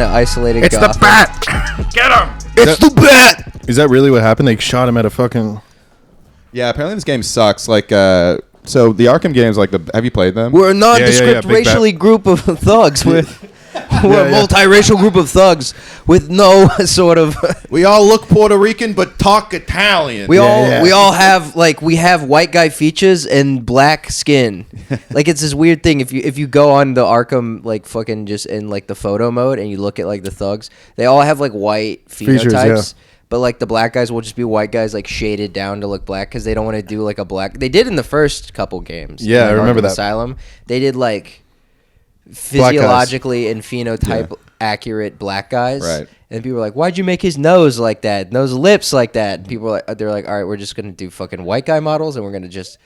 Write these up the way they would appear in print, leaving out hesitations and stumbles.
an isolated. It's Gotham. the bat. Get him. It's the bat. Is that really what happened? They shot him at a fucking... Yeah, apparently this game sucks. Like, so the Arkham games, like have you played them? We're a nondescript Big racially group of thugs with. We're a multiracial group of thugs with no sort of. We all look Puerto Rican but talk Italian. We all have white guy features and black skin. Like it's this weird thing. If you go on the Arkham like fucking just in like the photo mode and you look at like the thugs, they all have like white phenotypes. But like the black guys will just be white guys like shaded down to look black because they don't want to do like a black. They did in the first couple games. Yeah, I remember Arkham that. Asylum. They did like physiologically and phenotype accurate black guys. Right. And people were like, "Why'd you make his nose like that? Nose lips like that?" And people were like, "They're like, all right, we're just gonna do fucking white guy models and we're gonna just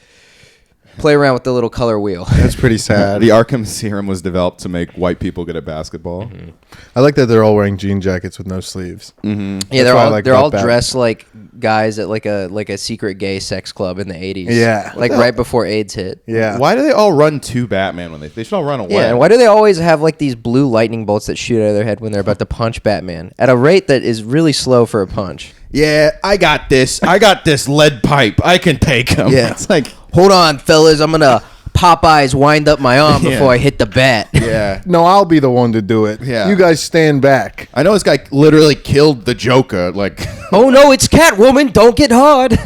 play around with the little color wheel." That's pretty sad. The Arkham serum was developed to make white people good at basketball. Mm-hmm. I like that they're all wearing jean jackets with no sleeves. Mm-hmm. Yeah, That's they're all Batman. dressed like guys at like a secret gay sex club in the 80s. Yeah. like right before AIDS hit. Yeah. Why do they all run to Batman when they should all run away? Yeah, and why do they always have like these blue lightning bolts that shoot out of their head when they're about to punch Batman at a rate that is really slow for a punch? Yeah, I got this. I got this lead pipe. I can take him. Yeah. It's like, Hold on, fellas, I'm gonna Popeyes wind up my arm Yeah. before I hit the bat. yeah. No, I'll be the one to do it. Yeah. You guys stand back. I know this guy literally killed the Joker. Like, Oh no, it's Catwoman! Don't get hard.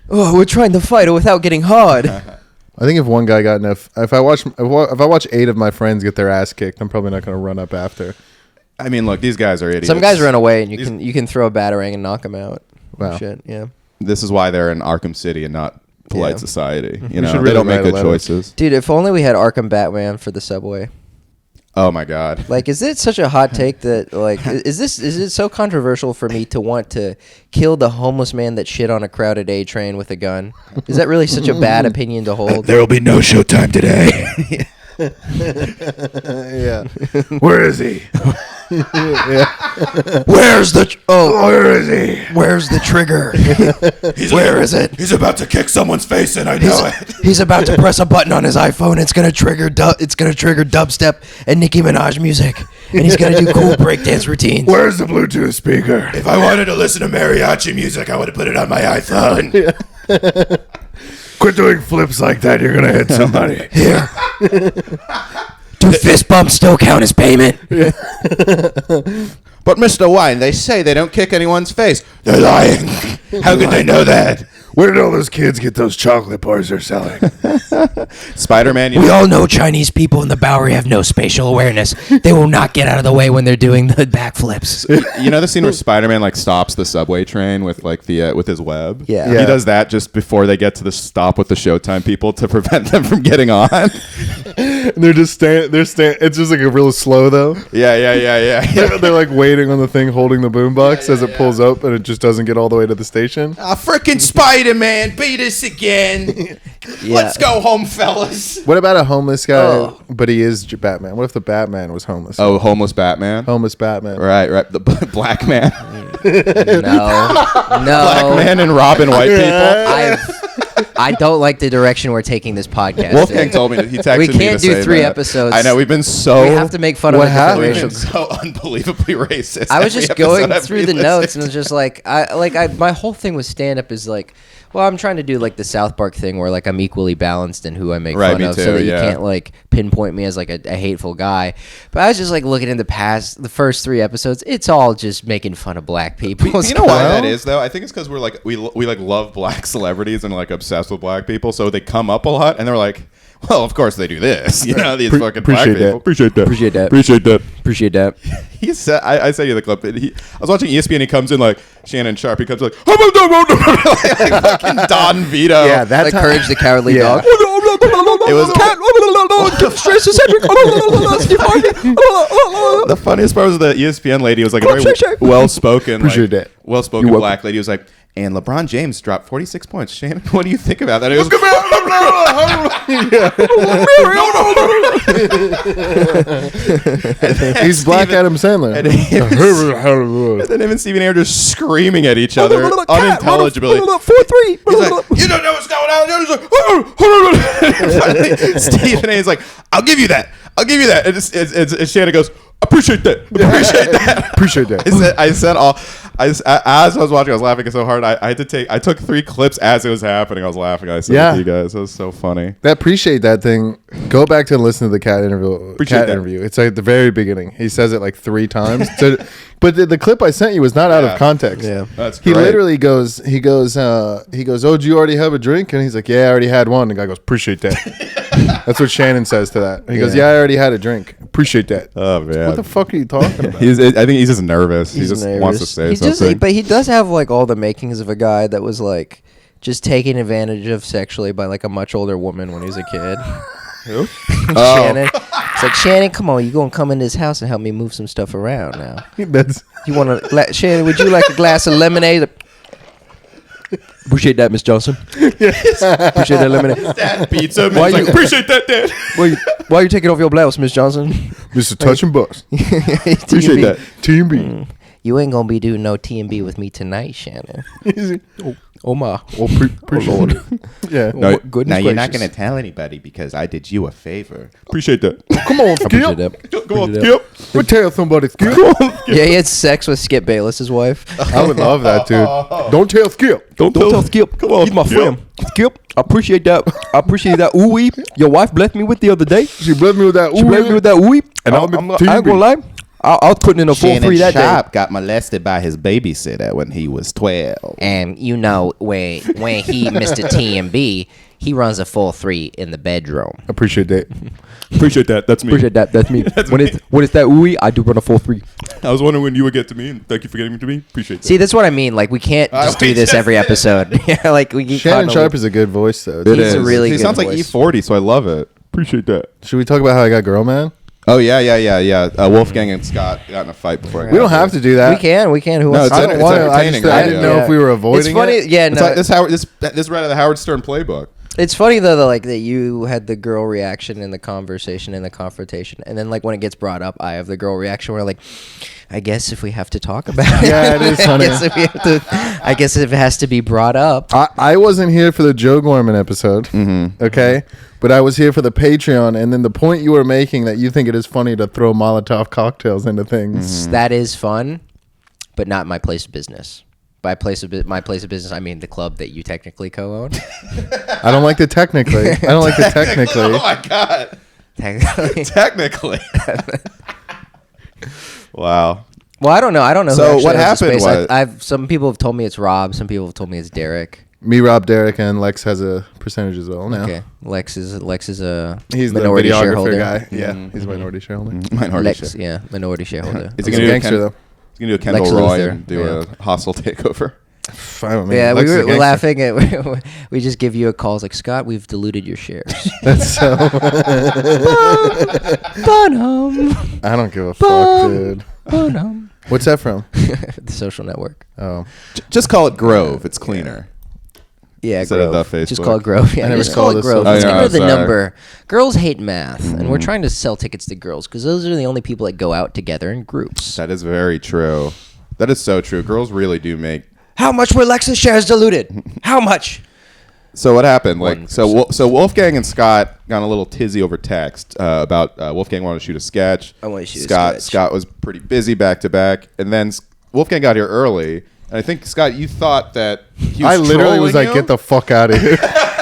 Oh, we're trying to fight her without getting hard. I think if one guy got enough, if I watch 8 of my friends get their ass kicked, I'm probably not going to run up after. I mean, look, these guys are idiots. Some guys run away, and you can throw a batarang and knock them out. Wow. Shit, yeah. This is why they're in Arkham City and not polite Yeah. society. You We know, should they really don't make write a good letter. choices. Dude, if only we had Arkham Batman for the subway. Oh my God. Like, is it such a hot take that, like, is it so controversial for me to want to kill the homeless man that shit on a crowded A train with a gun? Is that really such a bad opinion to hold? There will be no showtime today. Yeah. Where is he? Where's the Where is he? Where's the trigger? Where is it? He's about to kick someone's face in. I know it. He's about to press a button on his iPhone. It's gonna trigger dubstep and Nicki Minaj music, and he's gonna do cool breakdance routines. Where's the Bluetooth speaker? If I wanted to listen to mariachi music, I would have put it on my iPhone. Quit doing flips like that. You're gonna hit somebody. Here. Do fist bumps still count as payment? But Mr. Wine, they say they don't kick anyone's face. They're lying. How could they know that? Where did all those kids get those chocolate bars they're selling? Spider-Man, We all know Chinese people in the Bowery have no spatial awareness. They will not get out of the way when they're doing the backflips. you know the scene where Spider-Man like stops the subway train with like the with his web? Yeah. He does that just before they get to the stop with the Showtime people to prevent them from getting on. And they're just it's just like a real slow though. Yeah. They're like waiting on the thing holding the boombox as it pulls up and it just doesn't get all the way to the station. Frickin' Spider-Man, beat us again. Let's go home, fellas. What about a homeless guy, but he is Batman? What if the Batman was homeless? Oh, homeless Batman. Homeless Batman. Right. The black man. No. Black man and Robin white people. I don't like the direction we're taking this podcast. Wolfgang told me that he texted We me to can't do say 3 that. episodes. I know we've been so We have to make fun of What a different happened? we've racial been so unbelievably racist. I was every just going episode I've through the re-listened. notes and it was just like my whole thing with stand up is like, well, I'm trying to do like the South Park thing where like I'm equally balanced in who I make Right, fun me of too, so that yeah. you can't like pinpoint me as like a hateful guy. But I was just like looking in the first 3 episodes, it's all just making fun of black people. You know why that is though? I think it's because we're like we like love black celebrities and like obsessed with black people, so they come up a lot and they're like, well, of course they do this. You know, these fucking black people. Appreciate that. Appreciate that. Appreciate that. He said, I sent you the clip. I was watching ESPN. He comes in like Shannon Sharp. He comes like fucking Don Vito. Yeah, that's Like Courage the Cowardly Yeah. Dog. It was the funniest part was the ESPN lady was like a very well-spoken, Appreciate that. well-spoken You're black lady. Was like, and LeBron James dropped 46 points. Shannon, what do you think about that? It was, He's Black Adam Sandler. and then him and Stephen A are just screaming at each other unintelligibly. 4-3. He's like, you don't know what's going on. He's like, finally, Stephen A is like, I'll give you that. And Shannon goes, Appreciate that. Appreciate that. Appreciate that. As I was watching, I was laughing so hard. I took 3 clips as it was happening. I was laughing. I said it to you guys. It was so funny. That appreciate that thing. Go back to listen to the cat interview. Appreciate that. Interview. It's like at the very beginning. He says it like 3 times. But the clip I sent you was not out of context. Yeah. That's He great. literally goes, oh, do you already have a drink? And he's like, yeah, I already had one. The guy goes, appreciate that. That's what Shannon says to that. He goes, yeah, I already had a drink. Appreciate that. Oh man. What the fuck are you talking about? I think he's just nervous. He just wants to say something. But he does have like all the makings of a guy that was like just taken advantage of sexually by like a much older woman when he was a kid. Who? Shannon. It's like, Shannon, come on, you gonna come in this house and help me move some stuff around now. You want to, Shannon, would you like a glass of lemonade? Appreciate that, Miss Johnson. Appreciate that lemonade. That pizza. Why you- appreciate that, Dad. Why are you taking off your blouse, Miss Johnson? Mr. Touch and Bust. Appreciate that. TMB. You ain't gonna be doing no T&B with me tonight, Shannon. Oh my. Lord. Yeah. No, Goodness Now you're not gracious. going to tell anybody because I did you a favor. Appreciate that. Come on, Appreciate Skip. that. Come on, Appreciate Skip. Go tell somebody, Skip. Yeah, he had sex with Skip Bayless's wife. I would love that, dude. Don't tell Skip. Don't tell Skip. Come on, He's my Skip. friend. Skip, I appreciate that. I appreciate that ooey your wife blessed me with the other day. She blessed me with that. She blessed me with that ooey. And I ain't gonna lie. I was putting in a full Shannon free that Sharp day. got molested by his babysitter when he was 12. And you know when he Mr. T&B, he runs a full 3 in the bedroom. Appreciate that. Appreciate that. That's me. Appreciate that. That's me. when it's that ooey, I do run a full 3. I was wondering when you would get to me, and thank you for getting to me. Appreciate that. See, that's what I mean. Like we can't just do this every episode. Yeah, like we get Shannon caught Sharp is a good voice, though. He's a really He good sounds like voice. E40, so I love it. Appreciate that. Should we talk about how I got girl, man? Oh yeah. Wolfgang and Scott got in a fight before. We don't have to do that. We can. Who No, wants it's to? I don't it's want to. I entertaining didn't radio. know if we were avoiding It's funny. it. Yeah, It's no. like this read out of the Howard Stern playbook. It's funny though, that you had the girl reaction in the conversation and the confrontation, and then like when it gets brought up, I have the girl reaction where like, I guess if we have to talk about it, Yeah, it is funny. I guess if it has to be brought up. I wasn't here for the Joe Gorman episode, okay? But I was here for the Patreon, and then the point you were making that you think it is funny to throw Molotov cocktails into things. That is fun, but not my place of business. By my place of business, I mean the club that you technically co-own. I don't like the technically. Oh my god! Technically. Technically. Wow. Well, I don't know. So who actually what owns the happened space. was- I've some people have told me it's Rob. Some people have told me it's Derek. Me, Rob, Derek, and Lex has a percentage as well now. Okay, Lex is a He's minority the videographer shareholder. guy. Yeah, he's a minority shareholder. Minority Lex, share. yeah, minority shareholder. Is he He's a gonna do gangster, though. He's gonna do a Kendall Lex Roy Luthor, and do yeah. a hostile takeover. Fine with me. Yeah, Lex is a we're gangster. laughing at. We just give you a call. It's like, Scott, we've diluted your shares. That's so. Bonham. I don't give a fuck, dude. Bonham. What's that from? The Social Network. Oh, Just call it Grove. It's cleaner. Yeah, Instead of Grove. the Just Facebook. call it Grove. Yeah, I never just call saw it this Grove. social Let's network. get rid of the Oh, sorry. number. Girls hate math, and we're trying to sell tickets to girls because those are the only people that go out together in groups. That is very true. That is so true. Girls really do make. How much were Lex's shares diluted? How much? So what happened? Like 1%. so Wolfgang and Scott got in a little tizzy over text about Wolfgang wanted to shoot a sketch. I wanted to shoot a Scott. sketch. Scott was pretty busy back to back, and then Wolfgang got here early. And I think Scott, you thought that he was I literally was trolling like, you? "Get the fuck out of here."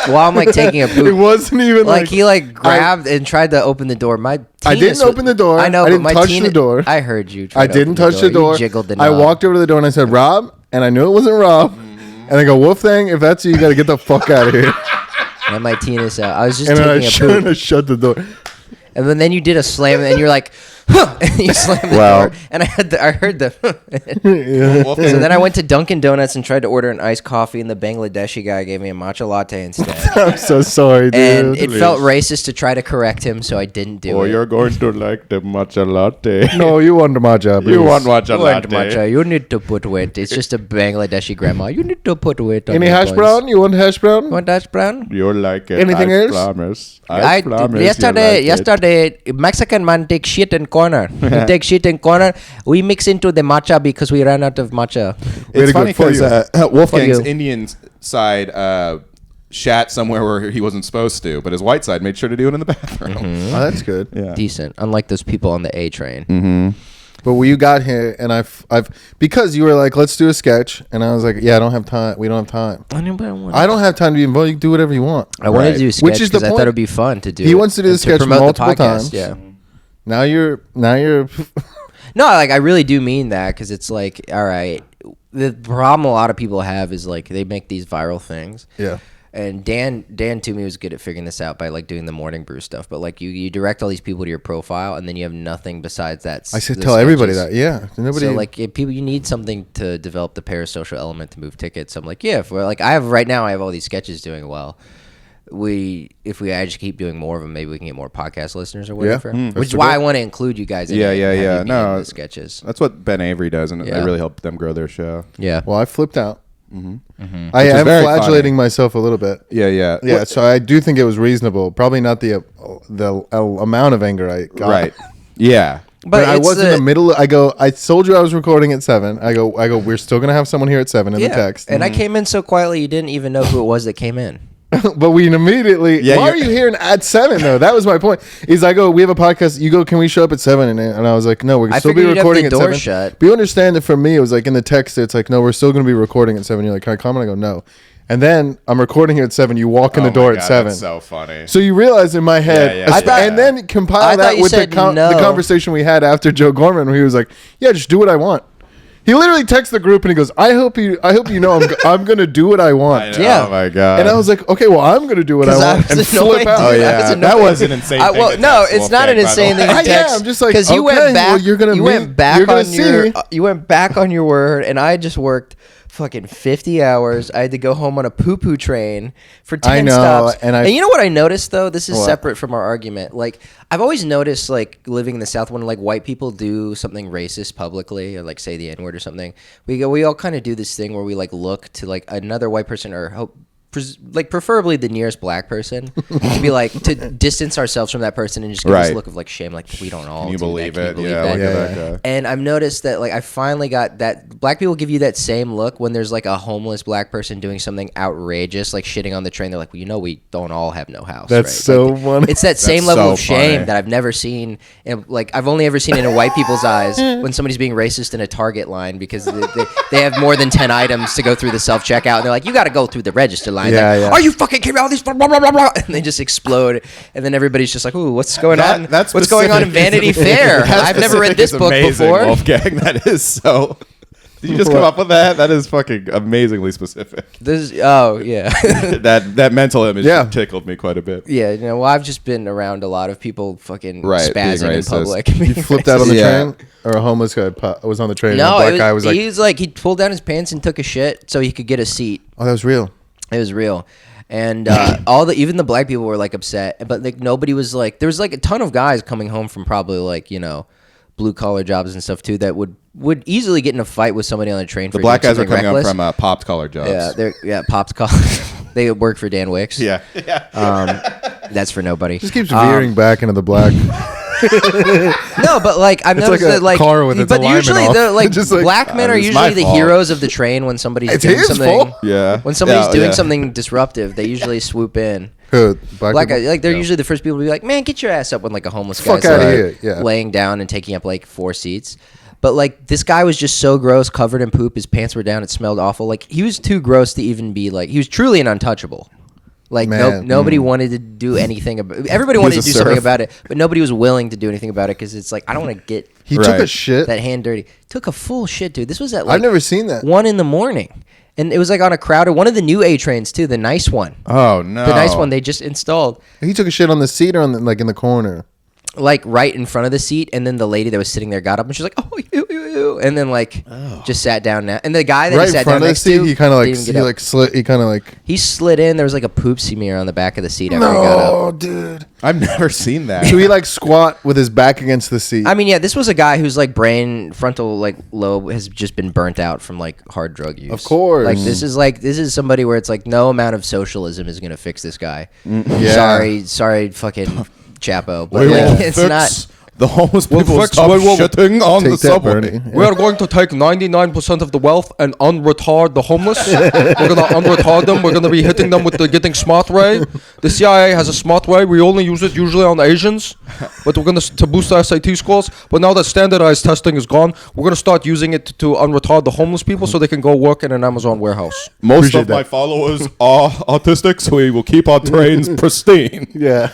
While I'm like taking a It poop. wasn't even Like he grabbed and tried to open the door. My I penis didn't open the door. I know, I but didn't my touch penis- the door. I heard you. try I to didn't open touch the door. You jiggled the I knob. walked over to the door and I said, "Rob," and I knew it wasn't Rob. And I go, "Wolfgang, if that's you, you got to get the fuck out of here." I had my penis out. I was just And then taking a poop. I shut the door. And then you did a slam, and you're like, huh, and you slammed the Wow. door. And I heard the. Wolfgang, So then I went to Dunkin' Donuts and tried to order an iced coffee, and the Bangladeshi guy gave me a matcha latte instead. I'm so sorry, dude. And it felt racist to try to correct him, so I didn't do oh, it. you're going to like the matcha latte. No, you want my job. You want matcha You want latte? matcha, you need to put weight. It's just a Bangladeshi grandma. You need to put weight on Any your hash buns. brown? You want hash brown? Want hash brown? You like it? Anything I else? Promise. I promise. yesterday Mexican man take shit in corner. He take shit in corner. We mix into the matcha because we ran out of matcha. It's Very funny good for because you. Wolfgang's For you. Indian side shat somewhere where he wasn't supposed to, but his white side made sure to do it in the bathroom. Oh, that's good. Yeah. Decent. Unlike those people on the A train. But when you got here, and I've because you were like, let's do a sketch, and I was like, yeah, I don't have time. We don't have time. I don't have time to be involved. You can do whatever you want. I wanted to do a sketch Which is the because I thought point. it would be fun to do. He wants to do the and sketch promote multiple the podcast. times. Yeah. Now you're. No, like I really do mean that because it's like, all right, the problem a lot of people have is like they make these viral things. Yeah. And Dan to me was good at figuring this out by like doing the morning brew stuff. But like you direct all these people to your profile, and then you have nothing besides that. I said tell everybody that. Yeah. Nobody. So like if people, you need something to develop the parasocial element to move tickets. I'm like, yeah. If we're like I have all these sketches doing well. If we just keep doing more of them, maybe we can get more podcast listeners or whatever. Which is why I want to include you guys. In No, the sketches. That's what Ben Avery does, and it Yeah. really helped them grow their show. Yeah. Well, I flipped out. I Which is am very flagellating funny. myself a little bit. Yeah. Yeah, so I do think it was reasonable. Probably not the amount of anger I got. Right. Yeah. But I it's was in the middle. I told you I was recording at 7. I go, we're still going to have someone here at 7 in the text. And I came in so quietly, you didn't even know who it was that came in. But we immediately, Yeah, why are you here at 7 though? That was my point. Is I go, we have a podcast. You go, can we show up at 7? And I was like, no, we're I still be figured you'd have recording the at door 7. shut. But you understand that for me, it was like in the text, it's like, no, we're still going to be recording at 7. You're like, can I come? And I go, no. And then I'm recording here at 7. You walk in the door at 7. That's so funny. So you realize in my head, Yeah. and then compile I thought that you with the said no. conversation we had after Joe Gorman, where he was like, "Yeah, just do what I want." He literally texts the group and he goes, "I hope you know I'm gonna do what I want." I know. Yeah. Oh my god. And I was like, "Okay, well, I'm gonna do what I 'Cause I want," was and flip annoyed, out. dude. Oh I yeah, was that annoyed. was an insane thing. Well, to no, text it's not Wolfgang, an by the insane way. thing to Yeah, text. I'm just like, because you okay, went back. well, you're gonna you meet- went back you're gonna on your. see. You went back on your word, and I just worked fucking 50 hours. I had to go home on a poo-poo train for 10 I know, stops. and you know what I noticed though? This is What? separate from our argument. Like I've always noticed, like living in the South, when like white people do something racist publicly, or like say the N-word or something, we all kind of do this thing where we like look to like another white person or hope. Like preferably the nearest black person to be like to distance ourselves from that person and just give this Right. look of like shame, like we don't all Can you do believe that. it? Can you Yeah, believe look that? at that guy. And I've noticed that like I finally got that black people give you that same look when there's like a homeless black person doing something outrageous, like shitting on the train. They're like, well, you know, we don't all have no house. That's right? so Like, funny. It's that same That's level so of shame funny. that I've never seen. And like I've only ever seen it in white people's eyes when somebody's being racist in a Target line because they have more than 10 items to go through the self checkout. And they're like, you got to go through the register line. Yeah, Like, yeah. Are you fucking kidding me? All these blah, blah, blah, blah, and they just explode. And then everybody's just like, ooh, what's going on? That's What's going on in Vanity Fair? I've never read this book before. Wolfgang, that is so. Did you just come up with that? That is fucking amazingly specific. Yeah. that mental image Yeah. tickled me quite a bit. Yeah, well, I've just been around a lot of people fucking Right, being spazzing in racist. public. You flipped out on the Yeah. train, or a homeless guy was on the train. and No, a black guy was like, he was like, he pulled down his pants and took a shit so he could get a seat. "Oh, that was real." It was real. And even the black people were like upset, but like nobody was like, there was like a ton of guys coming home from probably like, blue collar jobs and stuff too that would easily get in a fight with somebody on the train. The for black doing guys are something coming reckless. up from popped collar jobs. Pops collar. They work for Dan Wicks. Yeah. That's for nobody. Just keeps veering back into the black. No, but like I've It's noticed like a that like, car with its but alignment usually off. the like Just like, black men are it's my usually the fault. heroes of the train when somebody's It's doing his something. fault. Yeah. When somebody's Yeah, doing yeah. something disruptive, they usually swoop in. Who? Black people? guys, like they're usually the first people to be like, "Man, get your ass up!" When like a homeless Fuck guy's outta like, here, yeah. laying down and taking up like 4 seats. But like this guy was just so gross, covered in poop. His pants were down. It smelled awful. Like he was too gross to even be like. He was truly an untouchable. Like Man. nobody wanted to do anything about. Everybody wanted to was do a something serf. about it, but nobody was willing to do anything about it because it's like I don't want to get He took a Right. shit. that hand dirty. Took a full shit, dude. This was at like I've never seen that. 1 a.m. And it was like on a crowded one of the new A trains too, the nice one. Oh no. The nice one they just installed. He took a shit on the seat or on the, like in the corner. Like right in front of the seat, and then the lady that was sitting there got up and she's like, "Oh, you," and then like just sat down. Now, and the guy that Right he in sat front down of the next seat, to, he kind of like didn't even get up. slid. He kind of like. He slid in. There was like a poopsie mirror on the back of the seat after he got up. No, dude. I've never seen that. So he like squat with his back against the seat. I mean, yeah, this was a guy whose like frontal like lobe has just been burnt out from like hard drug use. Of course. like this is somebody where it's like no amount of socialism is gonna fix this guy. Yeah. Sorry, fucking Chapo, but We like, will it's fix not. The homeless Well, people fix stop what will- shitting on the Take that, subway. Bernie. We are going to take 99% of the wealth and unretard the homeless. We're going to unretard them. We're going to be hitting them with the getting smart ray. The CIA has a smart ray. We only use it usually on Asians, but we're going to boost our SAT scores. But now that standardized testing is gone, we're going to start using it to unretard the homeless people so they can go work in an Amazon warehouse. Most Appreciate of my that. followers are autistic, so we will keep our trains pristine. Yeah.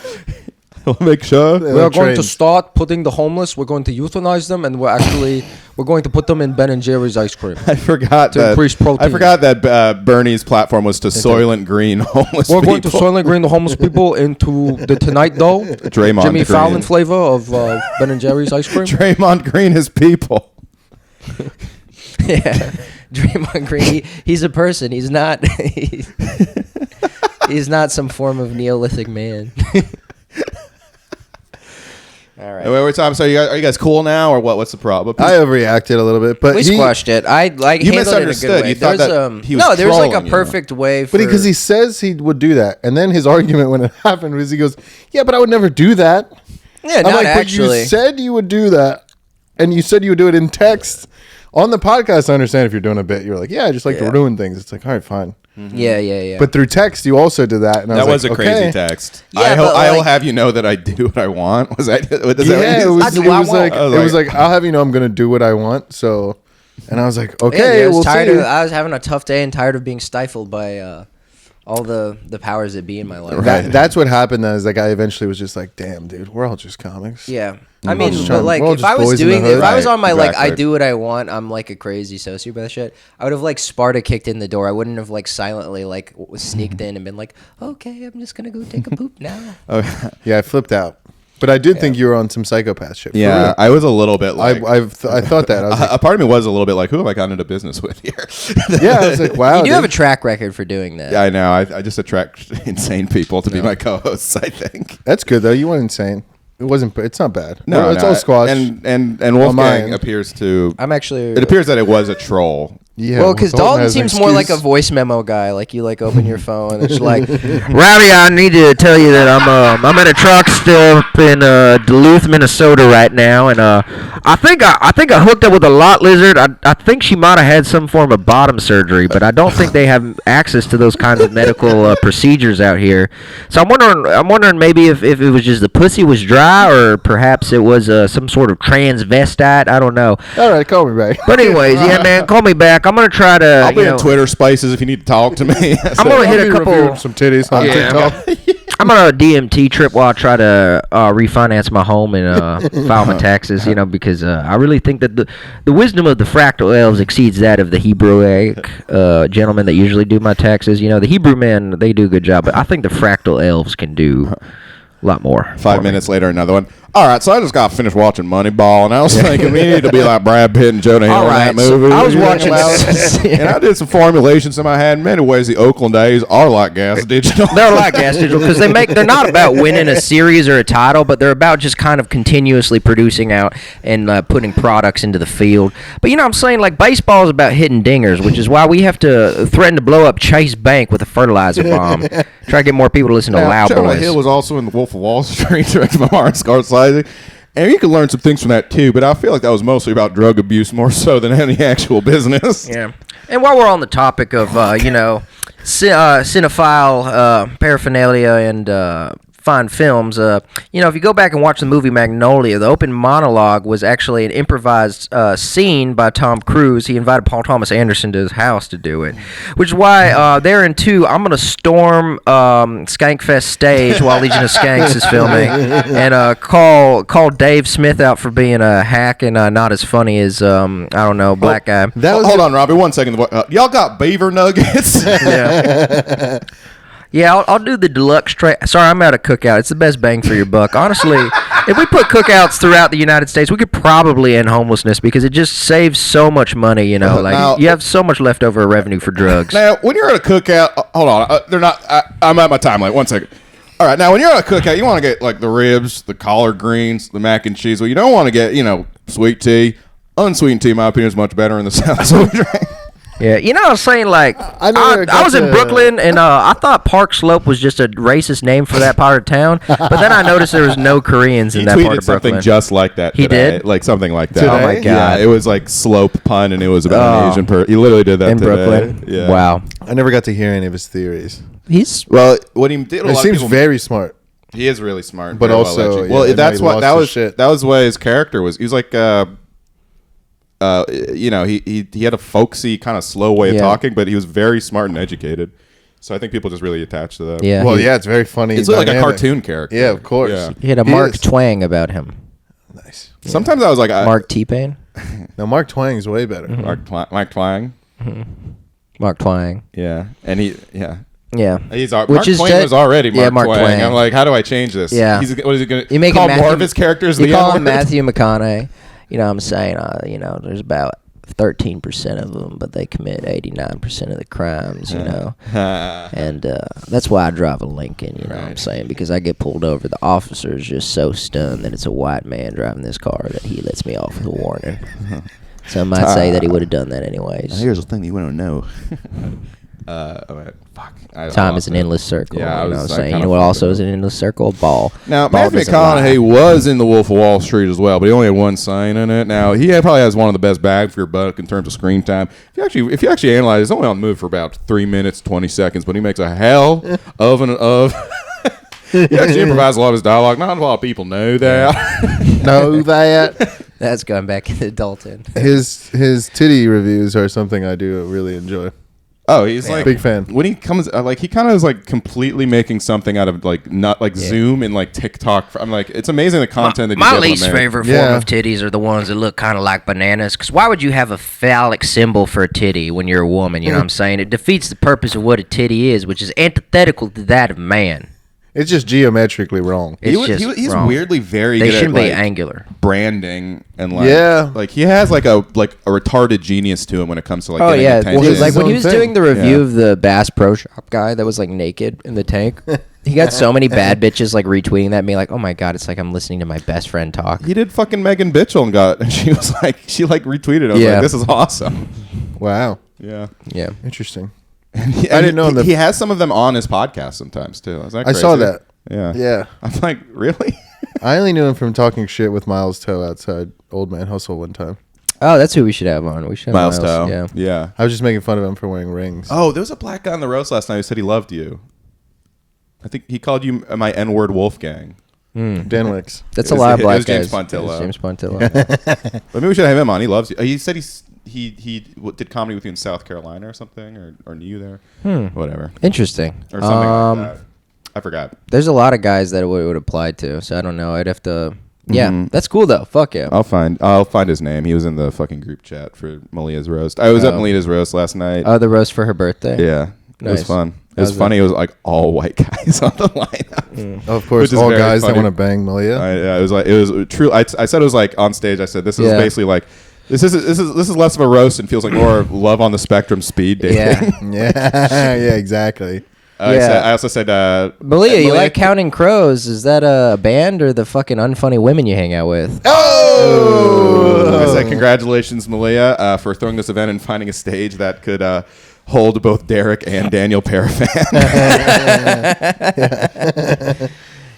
We'll make sure. We are going to start putting the homeless. We're going to euthanize them, and we're going to put them in Ben and Jerry's ice cream. I forgot To that. increase protein. I forgot that Bernie's platform was to Soylent Green homeless We're people. going to Soylent Green the homeless people into the Tonight Dough, Draymond Jimmy Green. Fallon flavor of Ben and Jerry's ice cream. Draymond Green is people. Yeah, Draymond Green. He's a person. He's not. He's not some form of Neolithic man. All right. Wait, time. So are you guys cool now, or what? What's the problem? I overreacted a little bit, but We squashed it. I like You handled it in a misunderstood. good way. You thought There's, that he was no, there's like a trolling you. perfect way. For, But because he says he would do that, and then his argument when it happened was he goes, "Yeah, but I would never do that." yeah, I'm not like, actually. "But you said you would do that, and you said you would do it in text on the podcast." I understand if you're doing a bit, you're like, "Yeah, I just like to ruin things." It's like, all right, fine. Yeah. But through text, you also did that, and I That was like, a crazy okay. text. Yeah, I but, will like- have you know that I do what I want. Was that? Is that Yeah, it what was, do it what I was want. like I was it was like- like I'll have you know I'm gonna do what I want. So, and I was like, Yeah, okay, I was we'll tired see. of. I was having a tough day and tired of being stifled by all the powers that be in my life. That's what happened. Then is that guy eventually was just like, damn, dude, we're all just comics. Yeah. I We're all mean, just but trying- like, we're all if just I was boys in the doing, hood. if I was on my like, I Exactly. do what I want, I'm like a crazy sociopath shit. I would have like Sparta kicked in the door. I wouldn't have like silently like sneaked in and been like, okay, I'm just gonna go take a poop now. Yeah, I flipped out, but I did think you were on some psychopath shit. For Yeah, real. I was a little bit like. I thought that. I was like, a part of me was a little bit like, who have I gotten into business with here? yeah, I was like, wow. You do have a dude. track record for doing that. Yeah, I know. I just attract insane people to be my co-hosts. I think. That's good though. You went insane. It wasn't. It's not bad. No, it's no, all squash. And Wolfgang mine. appears to. I'm actually. It appears that it was a troll. yeah, Well, because Dalton has an seems more like a excuse. voice memo guy. Like you like open your phone and it's like, Rowdy, I need to tell you that I'm at a truck stop in Duluth, Minnesota right now, and I think I hooked up with a lot lizard. I think she might have had some form of bottom surgery, but I don't think they have access to those kinds of medical procedures out here. So I'm wondering maybe if it was just the pussy was dry, or perhaps it was some sort of transvestite. I don't know. All right, call me back. But anyways, yeah, man, call me back. I'm gonna try to. I'll be you in know, Twitter Spaces if you need to talk to me. I'm gonna hit I'll a be couple. reviewing some titties on Yeah. TikTok. I'm on a DMT trip while I try to refinance my home and file my taxes, because I really think that the wisdom of the fractal elves exceeds that of the Hebrewic gentlemen that usually do my taxes. The Hebrew men, they do a good job, but I think the fractal elves can do a lot more. 5 minutes later, another one. All right, so I just got finished watching Moneyball, and I was thinking we need to be like Brad Pitt and Jonah Hill All in right, that so movie. I was You know watching- about it? And I did some formulations in my head. In many ways, the Oakland A's are like Gas Digital. They're like Gas Digital because they're not about winning a series or a title, but they're about just kind of continuously producing out and putting products into the field. But I'm saying, like, baseball is about hitting dingers, which is why we have to threaten to blow up Chase Bank with a fertilizer bomb. Try to get more people to listen to Loud Jonah Boys. Hill was also in The Wolf of Wall Street, directed by Martin Scorsese. And you can learn some things from that too, but I feel like that was mostly about drug abuse more so than any actual business. Yeah. And while we're on the topic of, cinephile paraphernalia and fine films, if you go back and watch the movie Magnolia, the open monologue was actually an improvised scene by Tom Cruise. He invited Paul Thomas Anderson to his house to do it, which is why there in 2, I'm going to storm Skankfest stage while Legion of Skanks is filming and call Dave Smith out for being a hack and not as funny as, black guy. Hold on, Robbie, 1 second. Y'all got beaver nuggets? Yeah. Yeah, I'll do the deluxe tray. Sorry, I'm out of cookout. It's the best bang for your buck. Honestly, if we put cookouts throughout the United States, we could probably end homelessness because it just saves so much money, Now- you have so much leftover revenue for drugs. Now, when you're at a cookout, hold on, they're not. I'm at my time. Like 1 second. All right, now when you're at a cookout, you want to get like the ribs, the collard greens, the mac and cheese. Well, you don't want to get sweet tea. Unsweetened tea, in my opinion, is much better in the South. So we drink. Yeah, you know what I'm saying? Like, I never I was got in to- Brooklyn, and I thought Park Slope was just a racist name for that part of town. But then I noticed there was no Koreans in He that part tweeted of something Brooklyn. just like that. He today. did? Like something like that. Today? Oh, my God. Yeah, it was like slope pun, and it was about an Oh. Asian person. He literally did that in today. Brooklyn. Yeah. Wow. I never got to hear any of his theories. He's Well, what he did. A He lot seems of people, very smart. He is really smart, But very also, well-educated. yeah, well, I know that's he what lost that his was. shit. That was what his character was. He was like, you know, he had a folksy kind of slow way of Yeah. talking, but he was very smart and educated. So I think people just really attached to that. yeah. Well, he, yeah, it's very funny. it's like a dynamic. cartoon character. Yeah, of course. Yeah. he had a He Mark is. Twang about him. Nice. Sometimes I was like, Mark T-Pain. Now Mark Twang's way better. Mark Twang. Mark Twang. Yeah, and Yeah. He's Which Mark is Twain dead- was already Mark, yeah, Mark Twang. Twain. I'm like, how do I change this? Yeah. What is he going You to make call him Matthew, more of his characters? You the call him N-word? Matthew McConaughey. You know what I'm saying? You know, there's about 13% of them, but they commit 89% of the crimes, you know. And that's why I drive a Lincoln, you know what I'm saying? Because I get pulled over. The officer is just so stunned that it's a white man driving this car that he lets me off with a warning. Some might say that he would have done that anyways. Here's the thing you want to know. Fuck. Time is an endless circle. Yeah, I you know was- what I'm I saying? kinda You know what fucked also it is an endless circle? Ball. Now, Ball Matthew doesn't lie. McConaughey was in The Wolf of Wall Street as well, but he only had one sign in it. Now, he probably has one of the best bang for your buck in terms of screen time. If you actually analyze it, he's only on the move for about 3 minutes, 20 seconds, but he makes a hell of he actually improvises a lot of his dialogue. Not a lot of people know that. Know that That's going back into Dalton. his titty reviews are something I do really enjoy. Oh, he's like Big fan. when he comes. Like he kind of is like completely making something out of like not like Zoom and like TikTok. I'm like, it's amazing the content that My he's able least to make. favorite form Yeah. of titties are the ones that look kind of like bananas. Because why would you have a phallic symbol for a titty when you're a woman? You know what I'm saying? It defeats the purpose of what a titty is, which is antithetical to that of man. It's just geometrically wrong. It's just He's wrong. weirdly very They good at shouldn't be like, angular. branding and like Yeah. like he has like a retarded genius to him when it comes to like Oh getting yeah, attention. Well, his like when he own was thing. doing the review Yeah. of the Bass Pro Shop guy that was like naked in the tank, he got so many bad bitches like retweeting that, and being like, "Oh my god, it's like I'm listening to my best friend talk." He did fucking Megan Bitchell and she was like she like retweeted. I was Yeah. like, this is awesome. Wow. Yeah. Yeah, Interesting. And I didn't know he has some of them on his podcast sometimes too. Is that I saw crazy? that. Yeah. Yeah. I'm like, really? I only knew him from talking shit with Miles Toe outside Old Man Hustle one time. Oh, that's who we should have on. We should have Miles Toe. Yeah. Yeah. I was just making fun of him for wearing rings. Oh, there was a black guy on the roast last night who said he loved you. I think he called you my N-word Wolfgang. Dan Wicks. That's It a was- lot of it black was James guys. Pontillo. It was James Pontillo. Maybe we should have him on. He loves you. He said he did comedy with you in South Carolina or something, or knew you there. Whatever. Interesting. Or something like that. I forgot. There's a lot of guys that it would apply to, so I don't know. I'd have to. Yeah, that's cool though. Fuck yeah. I'll find his name. He was in the fucking group chat for Malia's roast. I was at Malia's roast last night. Oh, the roast for her birthday. Yeah. It was Nice. fun. It That was was funny. It was like all white guys on the lineup. Of course, Which is all very guys funny. that want to bang Malia. Yeah, it was true. I said it was like on stage. I said this is Yeah. basically like this is less of a roast and feels like more love on the spectrum speed dating. Yeah. Yeah, exactly. I also said Malia, you like Counting Crows? Is that a band or the fucking unfunny women you hang out with? I said congratulations, Malia, for throwing this event and finding a stage that could hold both Derek and Daniel Parafan.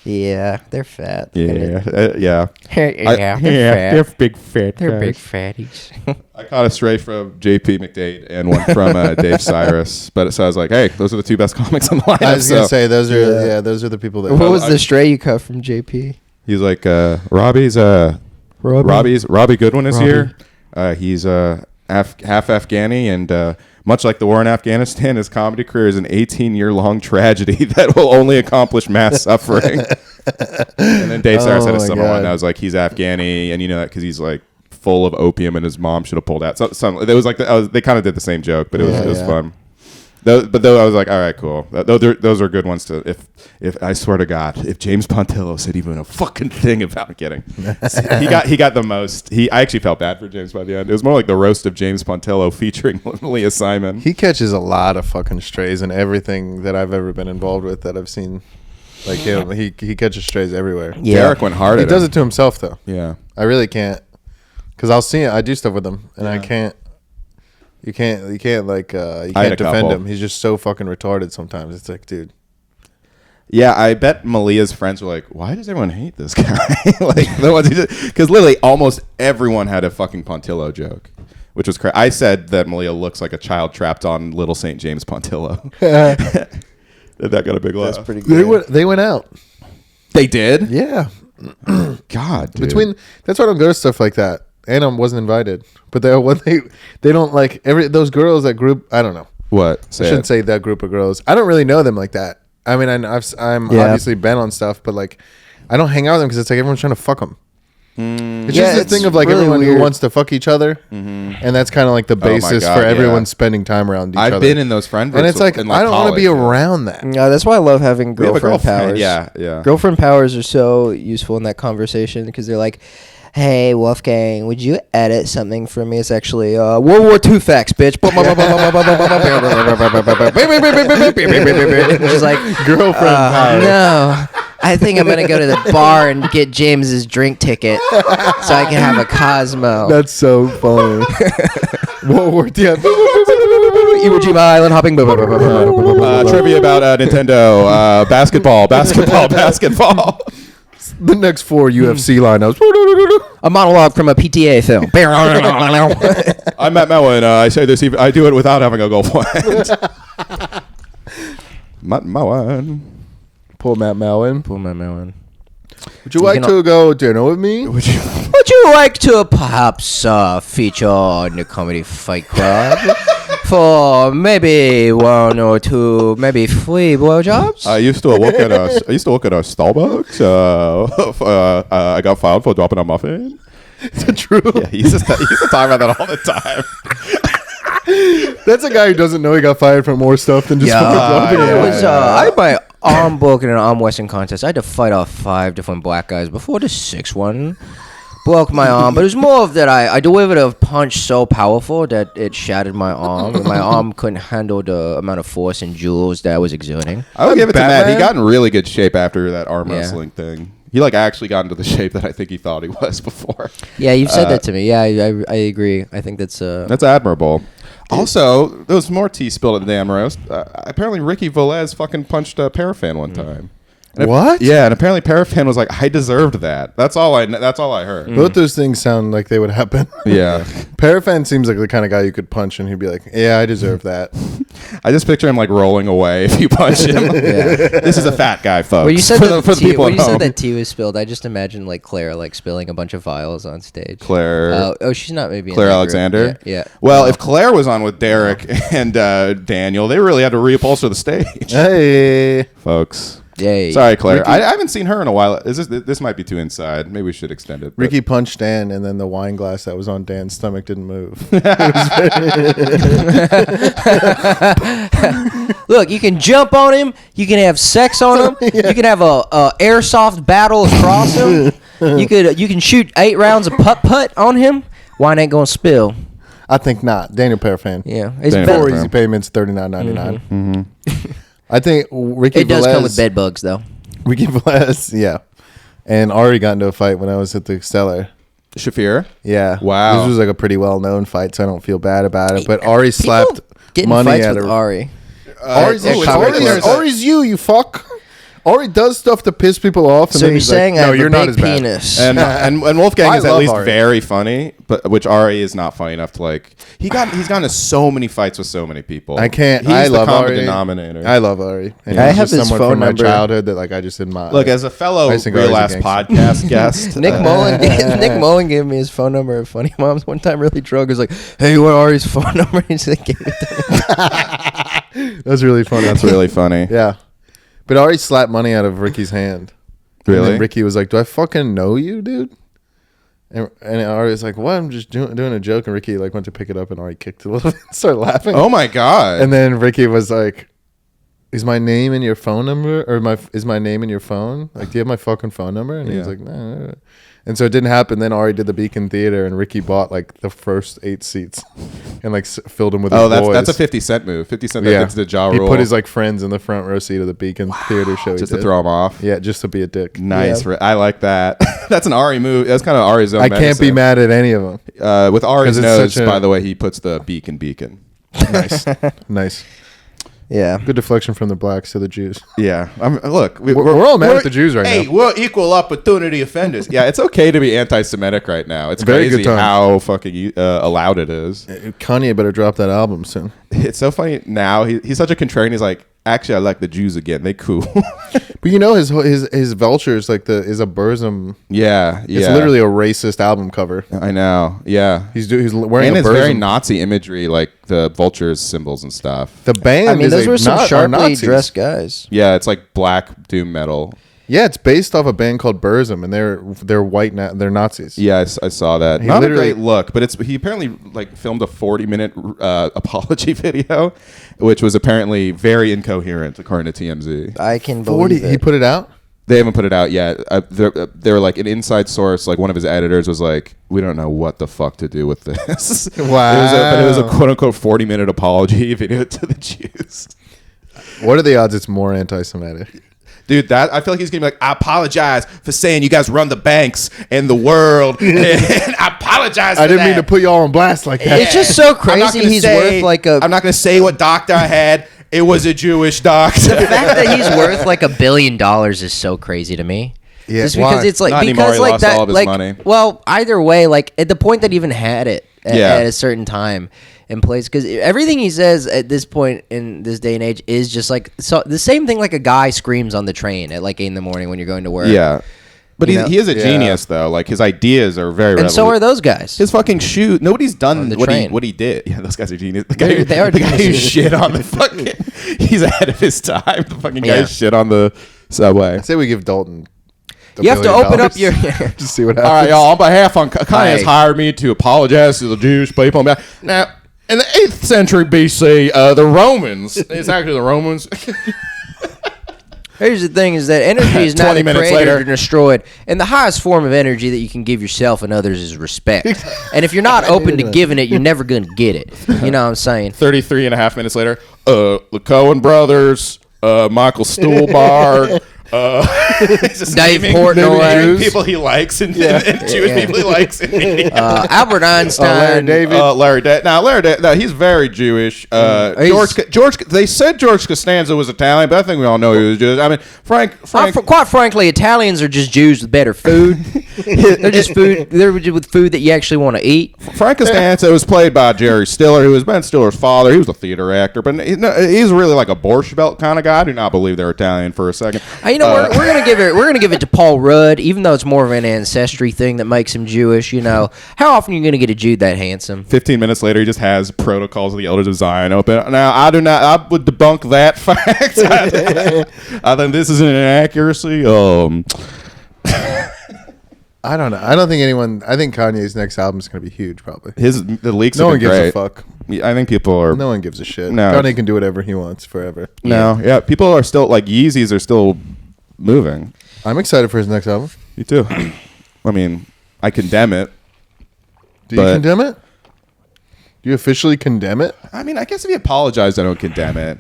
Yeah, they're fat. yeah. Yeah, they're They're fat. big fat. They're big guys. fatties. I caught a stray from JP McDade and one from Dave Cyrus, but so I was like, hey, those are the two best comics on the lineup. I was gonna so say those are those are the people that. What was the stray you cut from JP? he's like, Robbie Goodwin is here. He's half Afghani, and much like the war in Afghanistan, his comedy career is an 18-year-long tragedy that will only accomplish mass suffering. And then Dave Cyrus had a my similar one God. that was like, he's Afghani, and you know that because he's like full of opium, and his mom should have pulled out. So it was like they kind of did the same joke, but it was fun. But though I was like, all right, cool. Those are good ones to. If I swear to God, if James Pontillo said even a fucking thing about getting, he got the most. I actually felt bad for James by the end. It was more like the roast of James Pontillo featuring Leah Simon. He catches a lot of fucking strays in everything that I've ever been involved with that I've seen. Like him, he catches strays everywhere. Yeah. Derek went hard He at does him. it to himself though. Yeah. I really can't, because I'll see it. I do stuff with him, and I can't. You can't I had defend a couple. him. He's just so fucking retarded sometimes. It's like, dude. Yeah, I bet Malia's friends were like, "Why does everyone hate this guy?" Like the ones because literally almost everyone had a fucking Pontillo joke, which was crazy. I said that Malia looks like a child trapped on Little St. James Pontillo. That got a big laugh. That's pretty good. They went out. They did. Yeah. God, dude. That's why I don't go to stuff like that. And I wasn't invited. But they don't like those girls, that group. I don't know. What? I shouldn't say that group of girls. I don't really know them like that. I mean, I'm obviously been on stuff, but like, I don't hang out with them because it's like everyone's trying to fuck them. It's just this thing of like really everyone weird. who wants to fuck each other, and that's kind of like the basis God, for yeah. everyone spending time around each other. I've been in those friend groups, and it's like in, I don't want to be college. around that. Yeah, that's why I love having We have a girlfriend girlfriend. powers. Yeah. Girlfriend powers are so useful in that conversation because they're like, "Hey, Wolfgang, would you edit something for me?" It's actually World War II facts, bitch. She's like, Girlfriend power. no, I think I'm gonna go to the bar and get James's drink ticket so I can have a Cosmo. That's so funny. What word? Yeah. Iwo Jima Island hopping. Trivia about Nintendo, basketball. The next 4 UFC lineups. A monologue from a PTA film. I'm Matt Mellon. I say this. I do it without having a goal point. Matt Mellon. Poor Matt Malin. Pull my melon. Would you like to go dinner with me? Would you like to perhaps feature on the Comedy Fight Club for maybe 1 or 2, maybe 3 blowjobs? I used to work at a Starbucks. I got fired for dropping a muffin. Is it true? Yeah, he used to talk about that all the time. That's a guy who doesn't know he got fired for more stuff than just fucking dropping It it. was, I had my arm broken in an arm wrestling contest. I had to fight off 5 different black guys before the 6th one broke my arm. But it was more of that I delivered a punch so powerful that it shattered my arm. And my arm couldn't handle the amount of force and joules that I was exerting. I would give it to Matt. He Batman? got in really good shape after that arm Yeah. wrestling thing. He actually got into the shape that I think he thought he was before. Yeah, you've said that to me. Yeah, I agree. I think that's admirable. Also, there was more tea spilled at the damn roast. Apparently, Ricky Velez fucking punched Parafan one time. And What? Yeah, and apparently Parafan was like, "I deserved that." That's all I heard. Both those things sound like they would happen. Yeah, Parafan seems like the kind of guy you could punch and he'd be like, yeah, I deserve that. I just picture him like rolling away if you punch him. This is a fat guy, folks. When you said for the people when at you said home. that tea was spilled, I just imagined like Claire like spilling a bunch of vials on stage. Claire. She's not maybe in Claire that group. Alexander. Yeah. Well, if Claire was on with Derek and Daniel, they really had to reupholster the stage, Hey. folks. Yay. Sorry, Claire. Ricky- I haven't seen her in a while. This might be too inside. Maybe we should extend it. but- Ricky punched Dan, and then the wine glass that was on Dan's stomach didn't move. Look, you can jump on him. You can have sex on him. You can have a airsoft battle across him. You can shoot 8 rounds of putt on him. Wine ain't gonna spill. I think not. Daniel Parafan. Yeah, it's Daniel better. 4 Parafan. easy payments, $39.99. I think Ricky It does Velez, come with bed bugs though. Ricky Velez, yeah. And Ari got into a fight when I was at the Stellar. Shafir. Yeah. Wow. This was like a pretty well-known fight, so I don't feel bad about it. But Ari slapped Getting money fights at with her. Ari. Ari's, at Comedy Club. Ari's you fuck. Ari does stuff to piss people off. And So then you're he's saying like, I no, have you're a not big as bad. penis? And Wolfgang I is at love least Ari. very funny, but which Ari is not funny enough to like. He's gotten into so many fights with so many people. I can't. He's I the love common Ari. denominator. I love Ari. And I he's have just his someone phone from number. my childhood that like I just admire. Look, as a fellow I think real Ari's ass a gangster. podcast guest, Nick Mullen. Nick Mullen gave me his phone number at Funny Moms one time. Really drunk. He was like, "Hey, you want Ari's phone number?" He just like, gave it to me. That's really funny. that's really funny. Yeah. But Ari slapped money out of Ricky's hand. And Really? then Ricky was like, "Do I fucking know you, dude?" And Ari was like, "What? I'm just doing a joke." And Ricky like went to pick it up, and Ari kicked it a little bit and started laughing. Oh my god! And then Ricky was like, is my name in your phone number, or is my name in your phone? Like, do you have my fucking phone number? And he was like, no. And so it didn't happen. Then Ari did the Beacon Theater, and Ricky bought like the first 8 seats, and like filled them with his boys. That's a 50 Cent move. 50 Cent gets the Ja Rule. He put his like friends in the front row seat of the Beacon Theater show. Just to throw him off. Yeah, just to be a dick. Nice. Yeah. I like that. That's an Ari move. That's kind of Ari's own. I can't be mad at any of them. With Ari's nose, by the way, he puts the beacon. Nice. Nice. Yeah. Good deflection from the blacks to the Jews. Yeah. Look, we're all mad at the Jews right now. Hey, we're equal opportunity offenders. Yeah, it's okay to be anti-Semitic right now. It's very crazy good how fucking allowed it is. Kanye better drop that album soon. It's so funny now. He's such a contrarian. He's like, actually, I like the Jews again. They cool. But you know, his Vultures is a Burzum. Yeah. It's literally a racist album cover. I know. Yeah. He's wearing and a it's Burzum. very Nazi imagery, like the Vultures symbols and stuff. The band. I mean, those were some sharply Nazis. dressed guys. Yeah, it's like black doom metal. Yeah, it's based off a band called Burzum, and they're white. They're Nazis. Yeah, I saw that. He Not a literally- great look, but he apparently like filmed a 40-minute apology video, which was apparently very incoherent according to TMZ. I can believe it. He put it out. They haven't put it out yet. They're like an inside source. Like one of his editors was like, "We don't know what the fuck to do with this." Wow. It was a quote unquote 40-minute apology video to the Jews. What are the odds it's more anti-Semitic? Dude, I feel like he's gonna be like, I apologize for saying you guys run the banks and the world. And I apologize for I didn't that. mean to put y'all on blast like that. It's just so crazy. He's worth like a. I'm not gonna say what doctor I had. It was a Jewish doctor. The fact that he's worth like $1 billion is so crazy to me. Yeah, just because why? it's like Not because anymore, he like lost that all of his like money. well either way like at the point that he even had it Yeah. at a certain time and place because everything he says at this point in this day and age is just like so the same thing like a guy screams on the train at like 8 a.m. when you're going to work. Yeah, but You know? he is a genius though. Like his ideas are very. And so are those guys. His fucking shoe. Nobody's On done the what train. he did. Yeah, those guys are genius. The They are the guy who geniuses. shit on the fucking. He's ahead of his time. The fucking guy Yeah. who shit on the subway. I say we give Dalton. You have to open up your. Just see what happens. All right, y'all. On behalf of Kanye has Hey. hired me to apologize to the Jewish people. Now, in the 8th century BC, the Romans. It's actually the Romans. Here's the thing: is that energy is 20 neither minutes created later. or destroyed, and the highest form of energy that you can give yourself and others is respect. And if you're not open to giving it, you're never gonna get it. You know what I'm saying? 33 and a half minutes later, the Coen brothers, Michael Stuhlbarg, Dave naming Portnoy. people he likes and Jewish people he likes. Albert Einstein. Larry David. Now, Larry David, no, he's very Jewish. George. They said George Costanza was Italian, but I think we all know he was Jewish. I mean, Frank. Quite frankly, Italians are just Jews with better food. They're just food. They're with food that you actually want to eat. Frank Costanza was played by Jerry Stiller, who was Ben Stiller's father. He was a theater actor, but he's really like a Borscht Belt kind of guy. I do not believe they're Italian for a second. You know, we're gonna give it to Paul Rudd, even though it's more of an ancestry thing that makes him Jewish. You know, how often are you gonna get a Jew that handsome? 15 minutes later, he just has Protocols of the Elders of Zion open. Now, I would debunk that fact. I think this is an inaccuracy. I don't know. I don't think anyone. I think Kanye's next album is going to be huge. Probably. The leaks. No have one been gives great. a fuck. Yeah, I think people are. No one gives a shit. No. Kanye can do whatever he wants forever. No, yeah, people are still like Yeezys are still moving. I'm excited for his next album. Me too. I mean, I condemn it. Do you But- condemn it? Do you officially condemn it? I mean, I guess if he apologized, I don't condemn it.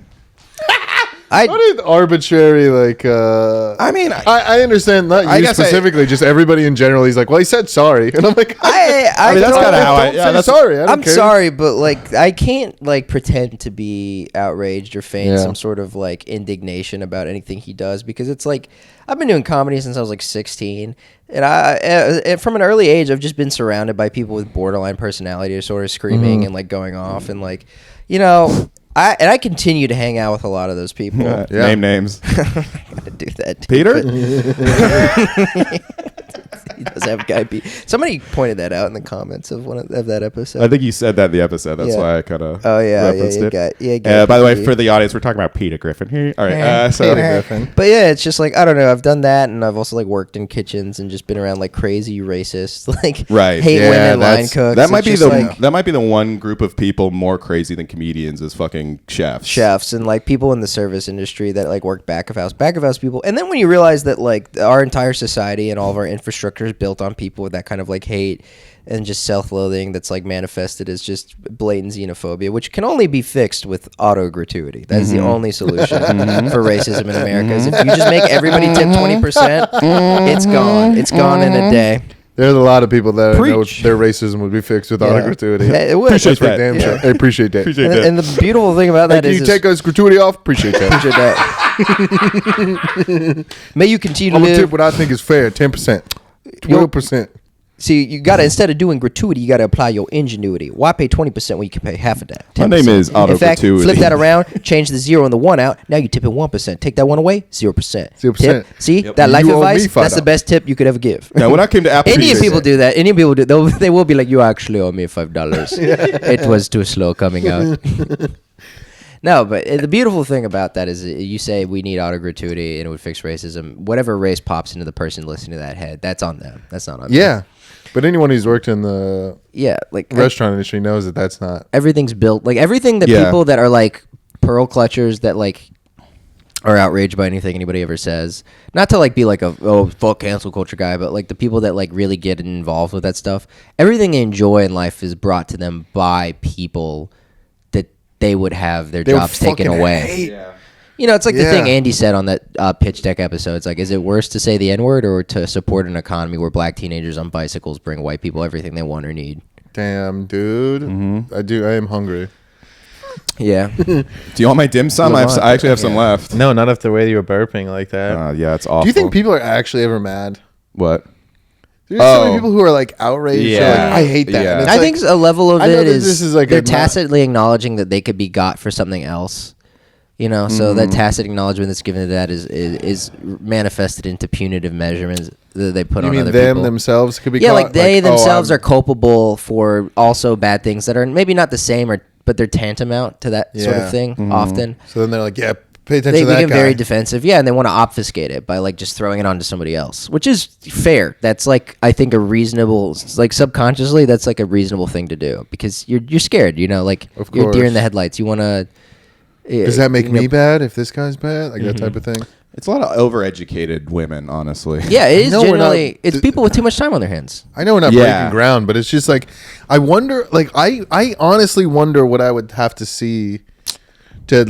What is arbitrary? Like, I mean, I understand not I you guess specifically, just everybody in general. He's like, well, he said sorry, and I'm like, I mean, that's don't- kinda how I- don't yeah, say that's- sorry. I don't I'm care. sorry, but like I can't like pretend to be outraged or feign Yeah. some sort of like indignation about anything he does because it's like I've been doing comedy since I was like 16, and I from an early age I've just been surrounded by people with borderline personality disorder, screaming and like going off and like you know. I continue to hang out with a lot of those people. Yeah. Name names. I do that, too, Peter? but- does have guy beat. Somebody pointed that out in the comments of of that episode. I think you said that in the episode. That's why I kind of referenced it. By the way, for the audience, we're talking about Peter Griffin here. All right. But yeah, it's just like, I don't know. I've done that, and I've also like worked in kitchens and just been around like crazy racist, like hate women line cooks. That might be that might be the one group of people more crazy than comedians is fucking chefs and like people in the service industry that like work back of house people. And then when you realize that like our entire society and all of our infrastructure is built on people with that kind of like hate and just self-loathing that's like manifested as just blatant xenophobia, which can only be fixed with auto-gratuity. That is the only solution for racism in America. Is if you just make everybody tip 20%, it's gone. It's gone in a day. There's a lot of people that know their racism would be fixed without a gratuity. It would. Appreciate that. Damn sure. I appreciate that. And the beautiful thing about that is, can you take us gratuity off? Appreciate that. May you continue to I'm live. gonna tip what I think is fair. 10%, 12%. See, you gotta, instead of doing gratuity, you gotta apply your ingenuity. Why pay 20% when you can pay half of that? 10%. My name is auto In fact, gratuity. flip that around, change the 0 and the 1 out. Now you tip it 1%. Take that one away, 0%. 0%. Tip. See that life You owe me advice? That's the $5. best tip you could ever give. Now, when I came to Apple, Indian people do that. Indian people do. They will be like, "You actually owe me $5. It was too slow coming out." No, but the beautiful thing about that is you say we need auto gratuity and it would fix racism. Whatever race pops into the person listening to that head, that's on them. That's not on me. Yeah. But anyone who's worked in the restaurant industry knows that that's not. Everything's built. Like everything that people that are like pearl clutchers that like are outraged by anything anybody ever says. Not to like be like a fuck cancel culture guy, but like the people that like really get involved with that stuff. Everything they enjoy in life is brought to them by people they would have their jobs taken away. You know, it's like the thing Andy said on that pitch deck episode. It's like, is it worse to say the N-word or to support an economy where black teenagers on bicycles bring white people everything they want or need? Damn, dude. I am hungry. Yeah. Do you want my dim sum? I actually have some left. No, not after the way you were burping like that. Yeah, it's awful. Do you think people are actually ever mad? What? There's so many people who are like outraged. Yeah. Like, I hate that. Yeah. And I like, think a level of it is this is like they're tacitly acknowledging that they could be got for something else. You know, so that tacit acknowledgement that's given to that is manifested into punitive measurements that they put on other people. You mean them themselves could be caught? like they themselves are culpable for also bad things that are maybe not the same, but they're tantamount to that sort of thing often. So then they're like, pay attention to that They get guy. very defensive, and they want to obfuscate it by like just throwing it onto somebody else, which is fair. That's like, I think, a reasonable, like subconsciously, that's like a reasonable thing to do because you're scared, you know, like you're deer in the headlights. You want to. Does that make me bad if this guy's bad? Like that type of thing? It's a lot of overeducated women, honestly. Yeah, it is generally. It's people with too much time on their hands. I know we're not breaking ground, but it's just like, I wonder, like, I honestly wonder what I would have to see to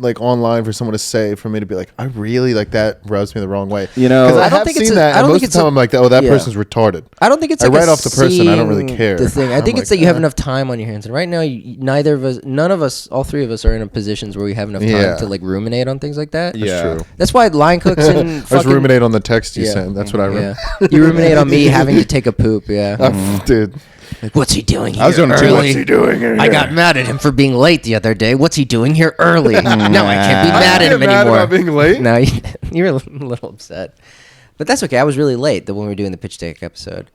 like online for someone to say for me to be like, I really like that rubs me the wrong way. You know, because I don't have think seen it's that, and most of the time I'm like, oh, that person's retarded. I don't think it's. I like write off the person. I don't really care. The thing. I think I'm it's like, that you have enough time on your hands, and right now, none of us, all three of us, are in positions where we have enough time to like ruminate on things like that. Yeah. That's true. That's why line cooks and I just ruminate on the text you Yeah. sent. That's what I Yeah. You ruminate on me having to take a poop. Yeah. Dude. Like, what's he doing here I was doing early? What's he doing here? I got mad at him for being late the other day. What's he doing here early? No, I can't be mad at him mad anymore. about being late? No, you're a little upset. But that's okay. I was really late when we were doing the pitch deck episode.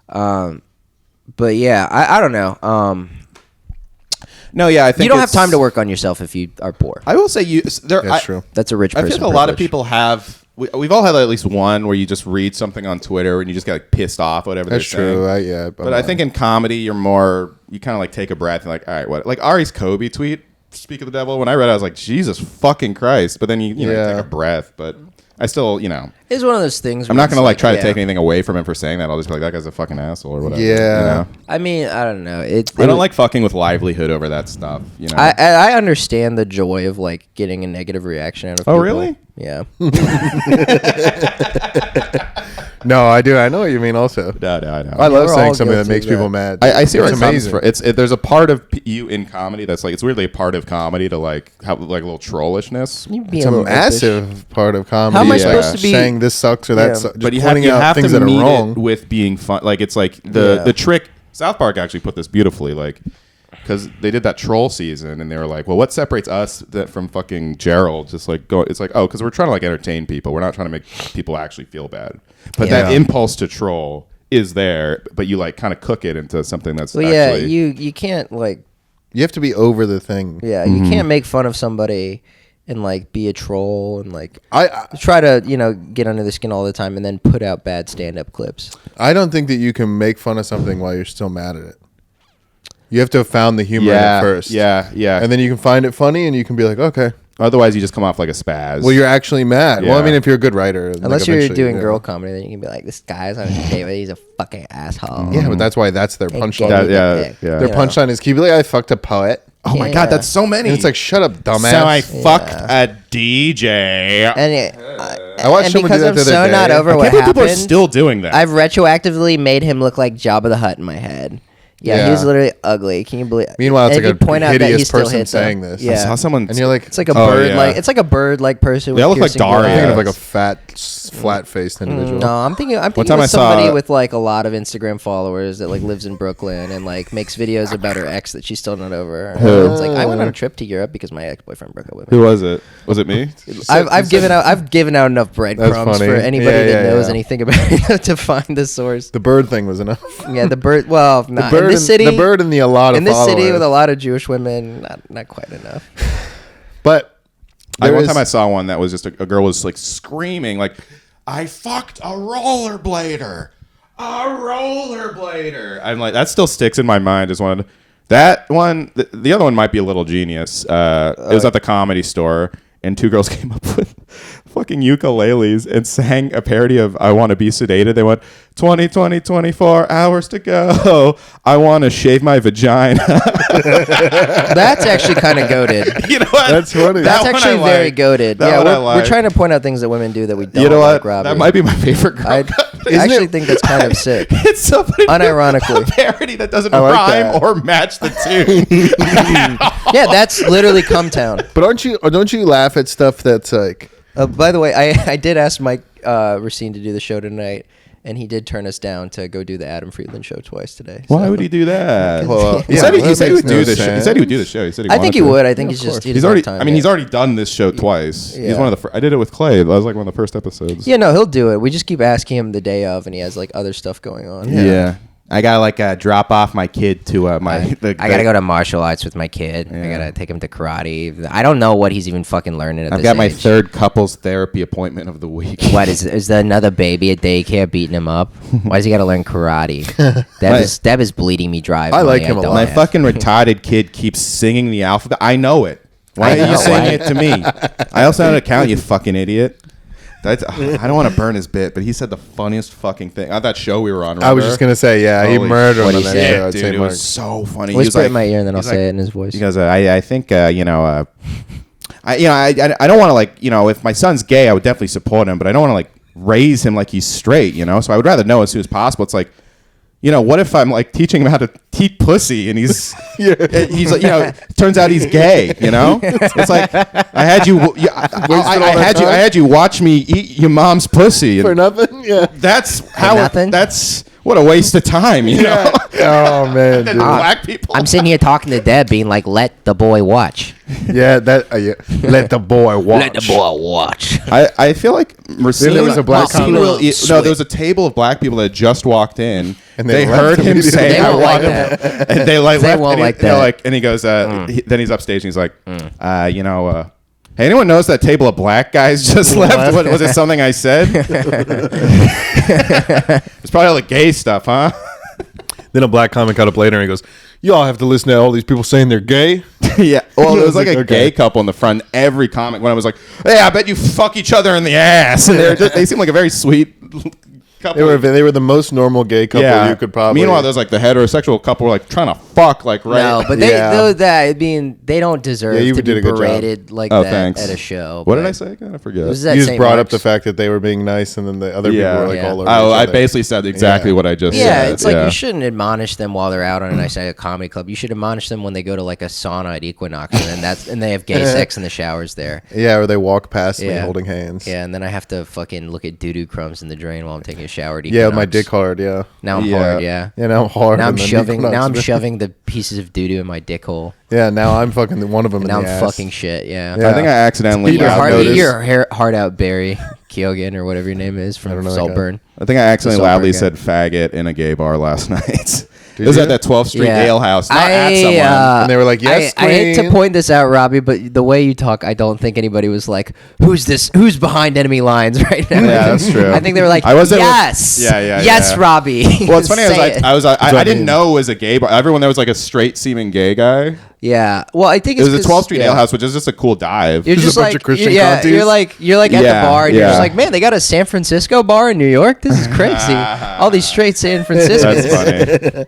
But yeah, I don't know. No, yeah, I think you don't have time to work on yourself if you are poor. I will say That's true. That's a rich I person. feel like a lot of privilege. people have. We've all had at least one where you just read something on Twitter and you just get like pissed off, whatever That's they're true. saying. But I think in comedy, you kind of like take a breath and like, all right, what? Like Ari's Kobe tweet, "Speak of the devil." When I read it, I was like, Jesus fucking Christ! But then you know, take a breath. But I still, it's one of those things. I'm not gonna like try to take anything away from him for saying that. I'll just be like, that guy's a fucking asshole or whatever. Yeah. You know? I mean, I don't know. I don't like fucking with livelihood over that stuff. You know. I understand the joy of like getting a negative reaction out of people. Oh, really? Yeah. No, I do. I know what you mean. Also, No, I know. I love We're saying all something that guilty makes of that. people mad. I see where it's it comes amazing. from. There's a part of you in comedy that's like, it's weirdly a part of comedy to like have like a little trollishness. You be It's a a little massive part of comedy. How am I is, supposed to be saying this sucks or that Yeah. sucks? But you pointing out have things to that are meet wrong. it with being fun. Like it's like the trick. South Park actually put this beautifully. Like, because they did that troll season and they were like, well, what separates us from fucking Gerald? Just like go. It's like, because we're trying to like entertain people. We're not trying to make people actually feel bad. But that impulse to troll is there, but you like kind of cook it into something that's Well, actually. yeah, you can't like You have to be over the thing. Yeah, you can't make fun of somebody and like be a troll and like I try to get under the skin all the time and then put out bad stand-up clips. I don't think that you can make fun of something while you're still mad at it. You have to have found the humor in it first. Yeah, yeah. And then you can find it funny and you can be like, okay. Otherwise, you just come off like a spaz. Well, you're actually mad. Yeah. Well, I mean, if you're a good writer. Unless like, you're eventually, doing yeah. girl comedy, then you can be like, this guy's on a date, but he's a fucking asshole. Yeah, but that's why that's their And punchline. gay. yeah. Their punchline is, can you believe I fucked a poet? Oh my God, that's so many. And it's like, shut up, dumbass. So I fucked a DJ. And, I watched and someone do because that I'm the other so day. not over I what can't believe happened, people are still doing that. I've retroactively made him look like Jabba the Hutt in my head. Yeah, Yeah. he's literally ugly. Can you believe? Meanwhile, it's and like if you point a out that he hideous still person hits them. saying this. Yeah, I saw someone, And you're like, it's like a Oh, bird, yeah. like it's like a bird, like person. They with look like piercing blue Daria. I'm thinking of eyes. like a fat, flat-faced individual. No, I'm thinking time of I saw- somebody with like a lot of Instagram followers that like lives in Brooklyn and like makes videos about her ex that she's still not over. Who? It's like I went on a trip to Europe because my ex-boyfriend broke up with me. who was it? Was it me? I've given out enough breadcrumbs funny. for anybody Yeah, that yeah, knows yeah. anything about it to find the source. The bird thing was enough. Yeah, the bird. Well, not in this city. The bird and the a lot of in this city followers. with a lot of Jewish women, not quite enough. But One time I saw one that was just a girl was like screaming like, I fucked a rollerblader. A rollerblader. I'm like, that still sticks in my mind as one. That one, the other one might be a little genius. It was at the Comedy Store, and two girls came up with fucking ukuleles and sang a parody of I Want to Be Sedated. They went, 24 hours to go. I want to shave my vagina. That's actually kind of goaded. You know what? That's funny. That's That one actually I very like. goaded. That Yeah, one I we're like. trying to point out things that women do that we don't You know like, what? Robbie. That might be my favorite girl. I actually think that's kind of sick. It's somebody Unironically. a parody that doesn't I like rhyme that. or match the tune. Yeah, that's literally Cum Town. But don't you laugh at stuff that's like, By the way, I did ask Mike Racine to do the show tonight, and he did turn us down to go do the Adam Friedland show twice today. Why so- would he do that? well, He said he would makes do no the show. He sense. said he would do the show. He said he I think he wanted to. would. I think he's just he He's doesn't have already. time I mean, yet. he's already done this show twice. He's Yeah. one of the. I did it with Clay. That was like one of the first episodes. Yeah, no, he'll do it. We just keep asking him the day of, and he has like other stuff going on. Yeah. I gotta like drop off my kid to I gotta go to martial arts with my kid. I gotta take him to karate. I don't know what he's even fucking learning at I've this got my age. third couples therapy appointment of the week. What is there another baby at daycare beating him up? Why does he gotta learn karate? Deb is bleeding me dry. I like him a lot. My fucking retarded kid keeps singing the alphabet. I know it. Why I are know, you saying right? it to me? I also know how to count, you fucking idiot. I don't want to burn his bit, but he said the funniest fucking thing. At that show we were on, I was remember? just gonna say, yeah, he Holy murdered What'd him. he on say? that show Yeah, at dude, St. it Mark's. was so funny. Whisper it in my ear, and then I'll say it in his voice. He goes, I think, I don't want to like, if my son's gay, I would definitely support him, but I don't want to like raise him like he's straight, So I would rather know as soon as possible. It's like, what if I'm like teaching him how to eat pussy and he's he's like, turns out he's gay, It's like I had I had you watch me eat your mom's pussy For and nothing? Yeah. that's how nothing? that's what a waste of time, know. Oh, man. And Dude. black people. I'm sitting here talking to Deb, being like, "Let the boy watch. Yeah, let the boy watch. Let the boy watch." I feel like Racine, There was a black Racine comic. will no, there was a table of black people that had just walked in, And they they left heard him immediately. say, They "I won't want like him," that. and they like They left, won't and like they're that. like, and he goes, then he's upstage and he's like, hey, anyone knows that table of black guys just left? What, was it something I said? It's probably all the gay stuff, huh? Then a black comic got up later and he goes, y'all have to listen to all these people saying they're gay? Yeah. Well, there was like a Okay. gay couple in the front. Every comic when I was like, "Hey, I bet you fuck each other in the ass," and they seem like a very sweet couple. They were the most normal gay couple you could probably. Meanwhile, there's like the heterosexual couple were like trying to fuck, like right. No, but they don't deserve Yeah, you to did be a good job. berated like Oh, that thanks. at a show. What did but I say again? I forget. It was you at just St. brought up Mark's. the fact that they were being nice, and then the other people were like Yeah. all over. Oh, each I other. basically said exactly Yeah. what I just Yeah, said. it's like you shouldn't admonish them while they're out on a nice night at a comedy club. You should admonish them when they go to like a sauna at Equinox, and they have gay sex in the showers there. Yeah, or they walk past me Yeah. holding hands. Yeah, and then I have to fucking look at doo-doo crumbs in the drain while I'm taking a shower at Yeah, with my Equinox. dick hard. Yeah. Now I'm Yeah. hard, yeah. Yeah, now I'm hard. Now I'm and then shoving. Equinox- Now I'm shoving the pieces of doo-doo in my dick hole. Yeah, now I'm fucking one of them. And now in I'm the ass. fucking shit. Yeah. Yeah. I think I accidentally. Peter Your I've heart, noticed. your heart out, Barry Keoghan or whatever your name is I from don't know that Saltburn. I think I accidentally Sober loudly again. said faggot in a gay bar last night. It Did was you? at that 12th Street Yeah. Ale House, not at someone. And they were like, yes, I hate to queen. point this out, Robbie, but the way you talk, I don't think anybody was like, "Who's this? Who's behind enemy lines right now?" Yeah, that's true. I think they were like, I was there with- "Yes, Yeah, yes, yeah. Robbie." Well, it's funny. Say it. I didn't know it was a gay bar. Everyone there was like a straight seeming gay guy. Yeah. Well, I think It it's was a 12th Street Ale House, which is just a cool dive. You're Just just a bunch like of Christian yeah, conties? you're like at Yeah, the bar and you're yeah. just like, man, they got a San Francisco bar in New York. This is crazy. All these straight San Franciscans. That's funny.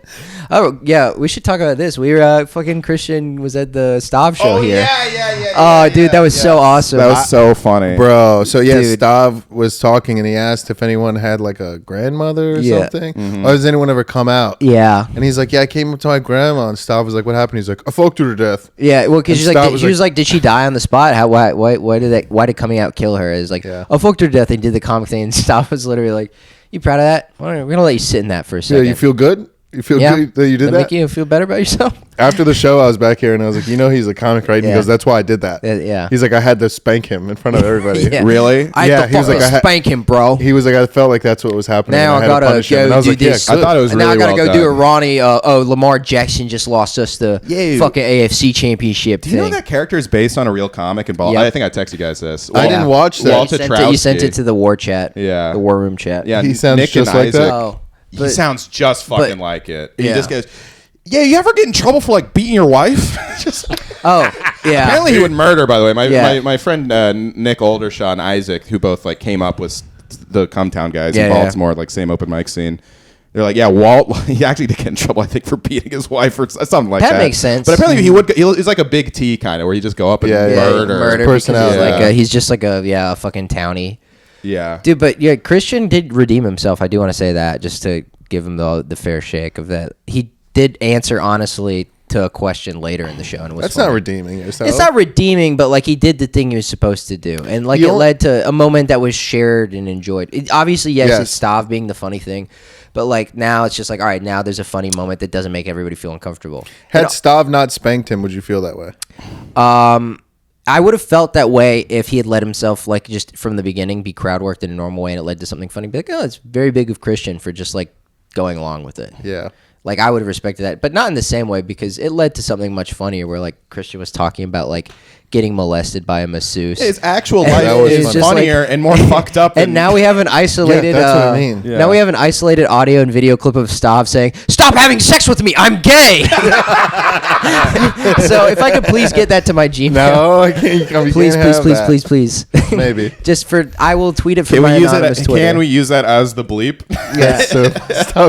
Oh yeah, we should talk about this. We were fucking Christian was at the Stav show here. yeah. Oh, dude, that was so awesome. That was so funny. Bro, so yeah, Dude. Stav was talking and he asked if anyone had like a grandmother or Yeah. something. Mm-hmm. Or has anyone ever come out? Yeah. And he's like, yeah, I came up to my grandma, and Stav was like, what happened? He's like, I fucked her to death. Yeah, well, because And she's like, Stott was she was like, did she die on the spot? How? Why did coming out kill her? It's like, Yeah. I fucked her to death. And did the comic thing, and Stott was literally like, "You proud of that? We're gonna let you sit in that for a Yeah, second. you feel good? You feel Yeah. good that you did That that? make you feel better about yourself? After the show, I was back here and I was like, he's a comic, right? And Yeah. he goes, that's why I did that. Yeah. He's like, I had to spank him in front of everybody. Yeah. Really? I Yeah, had he to was like, fucking I ha- spank him, bro. He was like, I felt like that's what was happening. Now and I had to gotta punish him. go And I was do like, this. yeah, I thought it was And now I really gotta well go do a done. Ronnie. Lamar Jackson just lost us the Yeah. fucking AFC championship Do you thing. know that character is based on a real comic? And Yeah. I think I texted you guys this. I didn't watch that. Walter You sent Trotsky. it to the war chat. Yeah. The war room chat. Yeah, He sounds Nick just and like Isaac. that? Oh, He but- sounds just fucking but- like it. He yeah. just goes, "Yeah, you ever get in trouble for like beating your wife?" Just Oh, yeah. apparently he would murder. By the way, Yeah. my friend Nick Oldershaw and Isaac, who both like came up with the Cumtown guys Yeah, in yeah. Baltimore, like same open mic scene. They're like, yeah, Walt. He actually did get in trouble, I think, for beating his wife or something like that. That makes sense. But apparently, he's like a big T kind of, where you just go up and Yeah, yeah. murder. Personality. Yeah. He's just like a fucking townie. Yeah, Dude, but yeah, Christian did redeem himself. I do want to say that just to give him the fair shake of that. He did answer honestly to a question later in the show, and it was That's funny. not redeeming yourself. It's not redeeming, but like he did the thing he was supposed to do, and like You it don't- led to a moment that was shared and enjoyed. Obviously, yes, Yes. it's Stav being the funny thing, but like now it's just like, all right, now there's a funny moment that doesn't make everybody feel uncomfortable. Had Stav not spanked him, would you feel that way? I would have felt that way if he had let himself, like, just from the beginning be crowd worked in a normal way and it led to something funny. Be like, oh, it's very big of Christian for just, like, going along with it. Yeah. Like, I would have respected that, but not in the same way because it led to something much funnier where, like, Christian was talking about, like, getting molested by a masseuse. his actual And life that was is just like- funnier and more fucked up. And now we have an isolated. Yeah, that's what I mean. Yeah. Now we have an isolated audio and video clip of Stav saying, "Stop having sex with me. I'm gay." So if I could please get that to my Gmail. No, I can't. You Please, can't please, have please, that. please, please. Maybe. Just for, I will tweet it for Can my we use anonymous it? Twitter. Can we use that as the bleep? Yeah. So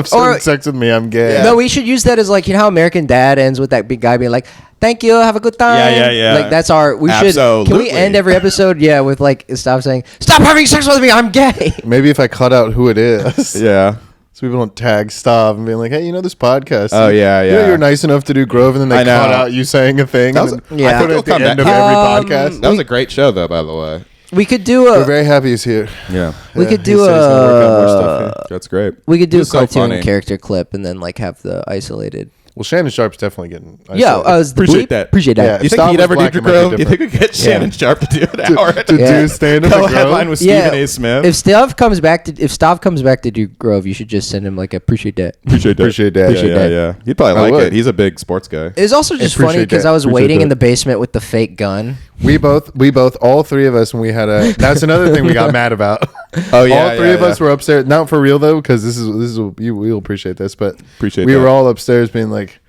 stop Or- having sex with me. I'm gay. No, we should use that as like, you know how American Dad ends with that big guy being like, "Thank you, have a good time." Yeah, yeah. Like that's our. We should. Can Absolutely. we end every episode? Yeah, with like Stav saying, "Stop having sex with me. I'm gay." Maybe if I cut out who it is. Yeah. So people don't tag Stav and being like, hey, you know this podcast? Oh, yeah, You know yeah. you're nice enough to do Grove, and then they I know. cut out you saying a thing. That and was- then Yeah. put it He'll at the come end back. of every podcast. That was a great show, though. By the way. We could do We're a. very happy he's here. Yeah. We Yeah, could he do said he's gonna work on more a. stuff here. That's great. We could do He a was so cartoon funny. character clip and then like have the isolated. Well, Shannon Sharp's definitely getting. Yeah, isolated. Appreciate that. Appreciate that. Yeah. You If think Stav he'd was ever black, do it might be Grove? You think we different. could get Shannon Sharp to do an hour? to Yeah. do stand up. Go headline with Yeah. Stephen A. Smith. If Stav comes back to do Grove, you should just send him like appreciate that. Appreciate that. Appreciate that. Yeah, Appreciate yeah, that. yeah. He'd probably I like would. it. He's a big sports guy. It's also just funny Appreciate because that. I was Appreciate waiting in that. the basement with the fake gun. We both, all three of us, when we had a. That's another thing we got mad about. Oh yeah. all three of us were upstairs, not for real though, because this is you'll appreciate this, but Appreciate we that. were all upstairs being like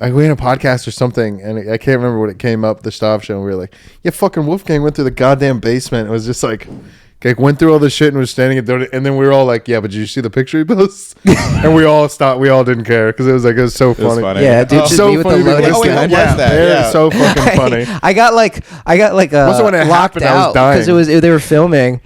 we had a podcast or something, and I can't remember what it came up the Stav show, and we were like, yeah, fucking Wolfgang went through the goddamn basement. It was just like went through all this shit and was standing at the, and then we were all like, yeah, but did you see the picture he posts? And we all stopped. We all didn't care because it was so It was funny. funny. Yeah, dude, Oh, just so me with the funny loaded people- Oh, wait, gun. what was that? They're Yeah. so fucking funny. I got like Wasn't when it locked happened, I was out because dying. they were filming,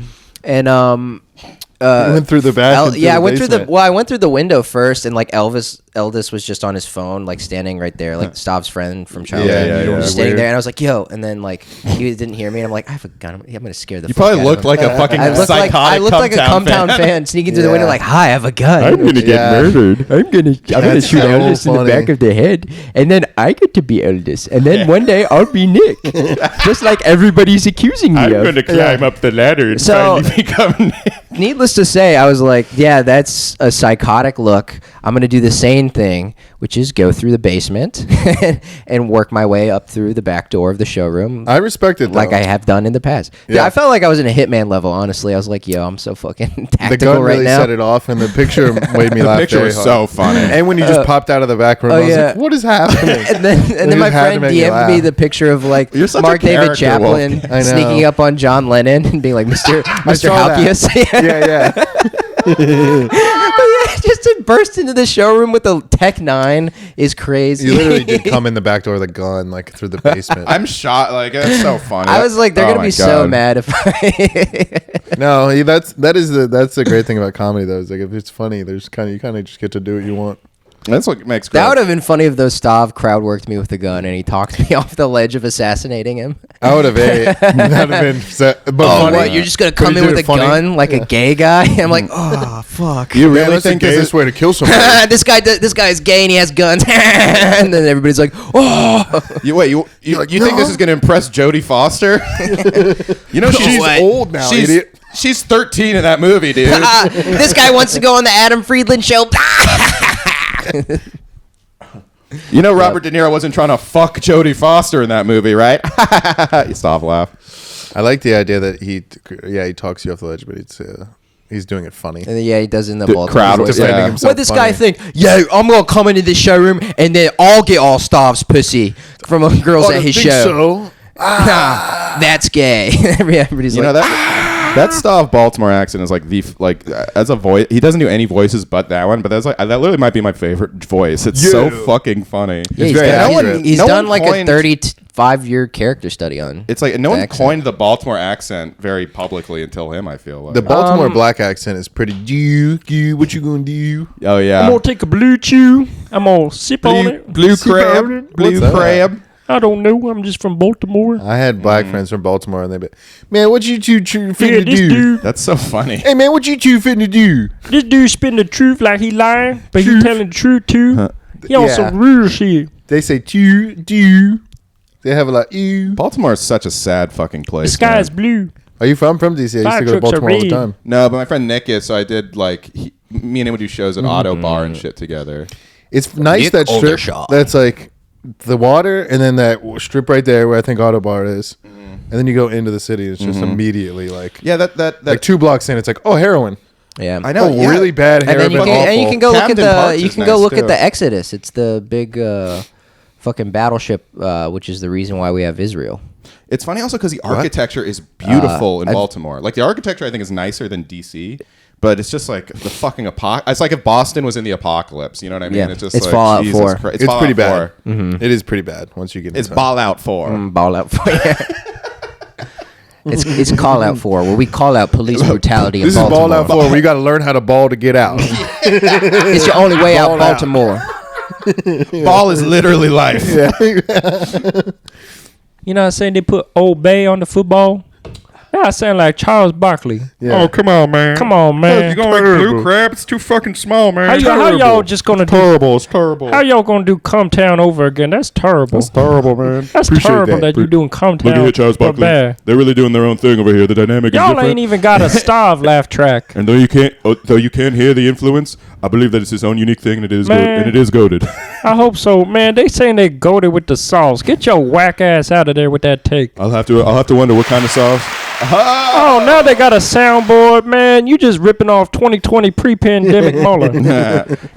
and We went through the bathroom. yeah, I went through the I went through the window first, and like Eldest was just on his phone, like standing right there, like Stav's friend from childhood, Yeah, yeah, yeah. just standing Weird. there, and I was like, "Yo!" And then like he didn't hear me, and I'm like, "I have a gun. I'm gonna scare the." You fuck probably out looked of him. like a fucking I looked like psychotic a Cumtown fan sneaking through the window, Yeah. like, "Hi, I have a gun. gonna Yeah. murdered. I'm gonna That's shoot so Eldest in the funny. back of the head, and then I get to be Eldest, and then one day I'll be Nick, just like everybody's accusing me of." climb up the ladder and So- finally become Nick. needless to say, I was like, yeah, that's a psychotic look. I'm going to do the same thing, which is go through the basement and work my way up through the back door of the showroom. I respect it, though. Like I have done in the past. Yeah. I felt like I was in a Hitman level, honestly. I was like, yo, I'm so fucking tactical The gun right really now. set it off, and the picture made me The laugh. picture very was hard. so funny. And when you just popped out of the back room, I was like, what is happening? and then my just had to friend make me DM'd me laugh. the picture of like You're such a Mark David character, Chaplin Wolfgang. I know. sneaking up on John Lennon and being like, Mr. saw that. Halkias. Yeah. But yeah, just to burst into the showroom with a Tech 9 is crazy. You literally did come in the back door with a gun, like through the basement. I'm shot. Like that's so funny. I was like, they're Oh gonna my be so God. mad if I. No, that's the great thing about comedy though. Is like if it's funny, you kind of just get to do what you want. That's what makes. That would have been funny if those Stav crowd worked me with a gun and he talked me off the ledge of assassinating him. I would have that would have been set, but Oh, funny. what? You're just gonna But come you in did with it a funny? gun like a gay guy? I'm like, oh fuck. You Man, really that's the think this gayest is? way to kill somebody. this guy is gay and he has guns. And then everybody's like, oh. You think this is gonna impress Jodie Foster? You know she's what? old now, She's, idiot. she's 13 in that movie, dude. This guy wants to go on the Adam Friedland show. You know Robert De Niro wasn't trying to fuck Jodie Foster in that movie, right? You stop laugh. I like the idea that he talks you off the ledge, but he's doing it funny. And then, yeah, he does in the The Baltimore crowd voice. was Defending yeah. himself What this guy funny. think? Yo, I'm gonna come into this showroom and then I'll get all Stav's pussy from girls at his show. So? Nah, that's gay. Everybody's You like, know that Stav Baltimore accent is like as a voice. He doesn't do any voices but that one. But that's like that literally might be my favorite voice. It's so fucking funny. yeah, It's very accurate. he's No done one like coined- a 35-year character study on. It's like no one accent. coined the Baltimore accent very publicly until him. I feel like. The Baltimore black accent is pretty. What you gonna do? Oh yeah. I'm gonna take a blue chew. I'm gonna sip on it. Blue Sip on crab. it. Blue What's that? crab. I don't know. I'm just from Baltimore. I had black friends from Baltimore, and they'd be, man, what you two finna Yeah, this do? dude, That's so funny. Hey, man, what you two finna do? this dude spitting the truth like he lying, but he telling the truth too. He on Yeah. some real shit. They say do. They have a lot. Ew. Baltimore is such a sad fucking place. The sky man. is blue. Are you from DC? I used Fire to go to trucks are Baltimore all the red. time. No, but my friend Nick is. So I did like me and him would do shows at Auto Bar and shit together. It's nice Nick that strip. Aldershaw. That's like the water, and then that strip right there where I think Auto Bar is, and then you go into the city. It's just immediately like Yeah, that like 2 blocks in. It's like heroin. Yeah, I know. Oh, yeah. really bad And heroin. then you can go look at Camden the Parks is nice, look too. at the Exodus. It's the big fucking battleship, which is the reason why we have Israel. It's funny also because the architecture is beautiful in I've- Baltimore. Like the architecture, I think is nicer than DC. But it's just like the fucking It's like if Boston was in the apocalypse. You know what I mean? Yeah, It's just it's like, Fallout Jesus 4. Christ. It's Fallout pretty bad. 4. It is pretty bad once you get. It's into it. Ball Out 4. Ball out for it's call out for where we call out police brutality in This is Baltimore. ball out for where you got to learn how to ball to get out. It's your only way out, Ball out. Baltimore. Ball is literally life. You know what I'm saying? They put Old Bay on the football. Yeah, I sound like Charles Barkley. Yeah. Oh, come on, man. Come on, man. You gonna make blue crab? It's too fucking small, man. How y'all just gonna do? terrible. It's terrible. How y'all gonna do Comtown over again? That's terrible. That's terrible, man. That's Appreciate terrible that. that, you're doing Comtown. Look at here, Charles but Barkley. bad. They're really doing their own thing over here. The dynamic is Y'all different. ain't even got a Stav laugh track. And though you can't hear the influence, I believe that it's its own unique thing, and it is Man. and it is goaded. I hope so, man. They saying they goated with the sauce. Get your whack ass out of there with that take. I'll have to wonder what kind of sauce. Oh, now they got a soundboard, man. You just ripping off 2020 pre-pandemic Mueller.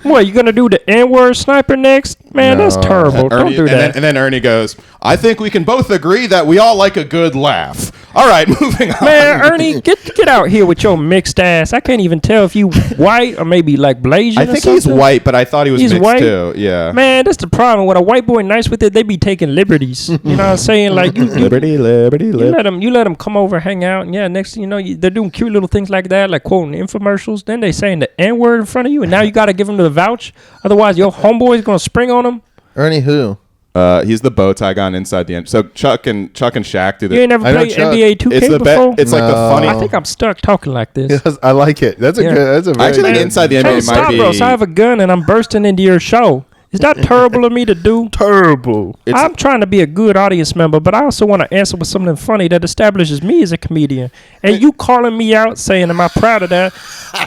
What, you gonna do the N-word sniper next? Man, that's No. terrible. Don't Ernie, do that. And then Ernie goes, I think we can both agree that we all like a good laugh. All right, moving on. Man, Ernie, get out here with your mixed ass. I can't even tell if you white or maybe like Blasian I or think something. he's white, but I thought he was He's mixed white? too. Yeah. Man, that's the problem. When a white boy nice with it, they be taking liberties. You know what I'm saying? Like you liberty. let them come over, hang out, and yeah, next thing you know, they're doing cute little things like that, like quoting infomercials. Then they saying the N word in front of you, and now you got to give them the vouch. Otherwise, your homeboy is gonna spring on them. Ernie who? He's the bow tie gun inside the end. So Chuck and Shaq do You ain't the. never I know played Chuck. NBA 2K It's the before? It's like the No. funny. I think I'm stuck talking like this. Yes, I like it. That's a Yeah. good. That's a very I actually think good- inside the Hey, NBA might stop, be. bro. So I have a gun and I'm bursting into your show. Is that terrible of me to do? Terrible. I'm trying to be a good audience member, but I also want to answer with something funny that establishes me as a comedian. And you calling me out saying, am I proud of that?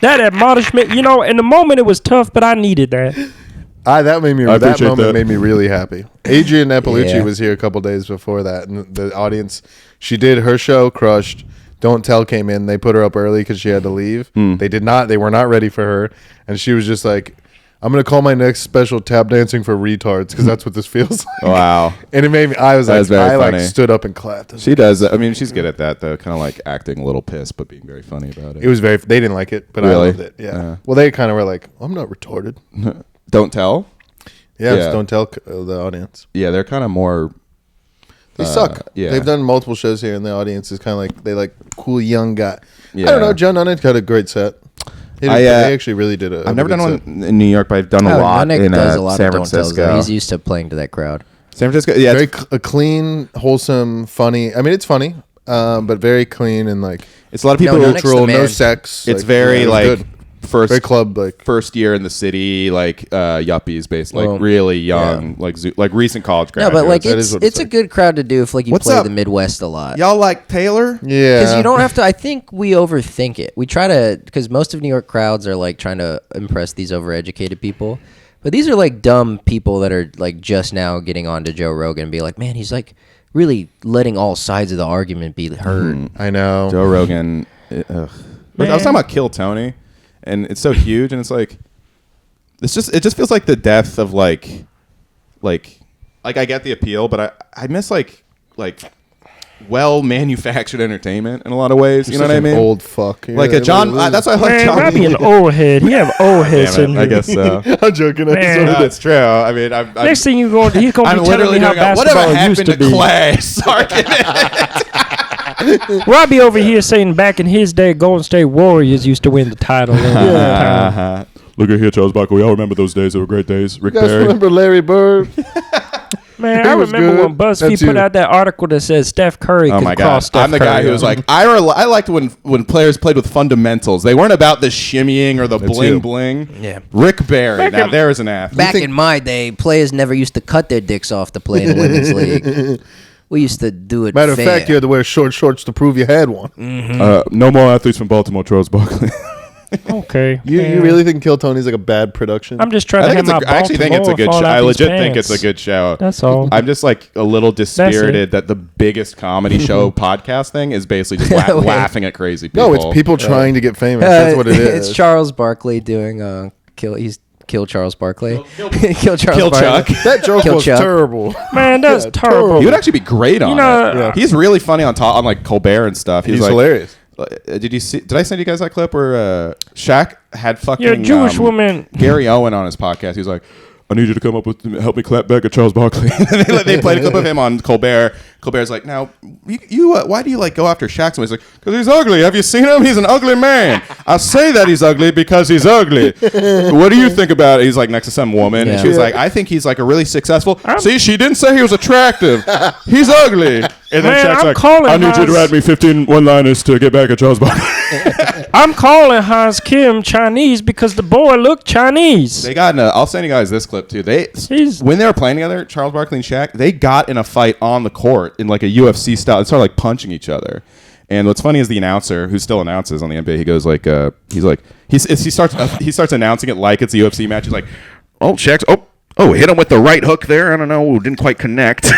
That admonishment, you know, in the moment it was tough, but I needed that. That moment made me really happy. Adrian Nepolucci Yeah. was here a couple days before that, and the audience, she did her show, crushed. Don't Tell came in. They put her up early because she had to leave. They were not ready for her, and she was just like, I'm gonna call my next special tap dancing for retards because that's what this feels like. Wow. And it made me. I stood up and clapped. She does. I mean, she's good at that, though. Kind of like acting a little pissed, but being very funny about it. It was very. They didn't like it, but Really? I loved it. Yeah. Well, they kind of were like, I'm not retarded. Don't Tell? Yeah. Yeah. Just don't tell the audience. Yeah, they're kind of more. They suck. yeah. They've done multiple shows here, and the audience is kind of like they like cool young guy. Yeah. I don't know. John Nunnick had a great set. They actually really did I've never done one in New York, but I've done a lot Nunnick in does a lot San of Don't Tells, though. Francisco. He's used to playing to that crowd. San Francisco, yeah. Very clean, wholesome, funny. I mean, it's funny, but very clean and like It's a lot of people. Nunnick's the neutral, no man. sex. It's like, very it was like good. first Very club like. first year in the city, like yuppies, basically, Well, like really young, like recent college No, graduates. but like That it's is what it's it's a like. good crowd to do if like you What's play up? the Midwest a lot. Y'all like Taylor? Yeah, Because you don't have to. I think we overthink it. We try to, because most of New York crowds are like trying to impress these overeducated people, but these are like dumb people that are like just now getting on to Joe Rogan and be like, man, he's like really letting all sides of the argument be heard. I know. Joe Rogan. Ugh. I was talking about Kill Tony, and it's so huge, and it's like, it just feels like the death of like I get the appeal, but I miss like well manufactured entertainment in a lot of ways. You know what I mean? Old fuck. Like a John. That's why I like Man, John. Robbie an old head. He have old head Damn it, syndrome. I guess so. I'm joking. Man. No, it's true. I mean, I'm Next thing he's going to be I'm telling literally me how doing whatever basketball used happened to to be. class argument. Robbie over here saying back in his day, Golden State Warriors used to win the title. Look at here, Charles Barkley. We all remember those days. They were great days. Rick You guys remember Larry Bird? Man, He I was remember good. when BuzzFeed That's put you. out that article that said Steph Curry Oh could my cross god! Steph I'm the Curry. guy who was like, I liked when players played with fundamentals. They weren't about the shimmying or the bling you. bling. Yeah. Rick Barry. Now there is an athlete. Back in my day, players never used to cut their dicks off to play in the women's league. We used to do it. Matter of fair. fact, you had to wear short shorts to prove you had one. No more athletes from Baltimore, Charles Barkley. Okay. You man. really think Kill Tony's like a bad production? I'm just trying I to think have it's my I actually think it's a good Baltimore show. fall out I these legit think it's pants. a good show. That's all. I'm just like a little dispirited that the biggest comedy show podcast thing is basically just Wait. laughing at crazy people. no, it's people trying to get famous. That's what it is. It's Charles Barkley doing Kill Charles Barkley. Kill Charles Kill Barkley. Chuck. That joke Kill was Chuck. terrible. Man, that's terrible. He would actually be great on know, it. yeah. He's really funny on like Colbert and stuff. He's like, hilarious. Did you see? Did I send you guys that clip where Shaq had fucking You're a Jewish woman. Gary Owen on his podcast? He was like, I need you to come up with help me clap back at Charles Barkley. they played a clip of him on Colbert. Colbert's like, now you why do you like go after Shaq? So he's like, because he's ugly. Have you seen him? He's an ugly man. I say that he's ugly because he's ugly. What do you think about it? He's like next to some woman, and she was like, I think he's like a really successful. See, she didn't say he was attractive. He's ugly. And then Man, Shaq's I'm like, calling I need you to Hans- write me 15 one-liners to get back at Charles Barkley. I'm calling Hans Kim Chinese because the boy looked Chinese. They got in a. I'll send you guys this clip too. He's- When they were playing together, Charles Barkley and Shaq, they got in a fight on the court in like a UFC style. They started like punching each other. And what's funny is the announcer, who still announces on the NBA, he goes like, he starts announcing it like it's a UFC match. He's like, oh, Shaq's hit him with the right hook there. I don't know, didn't quite connect.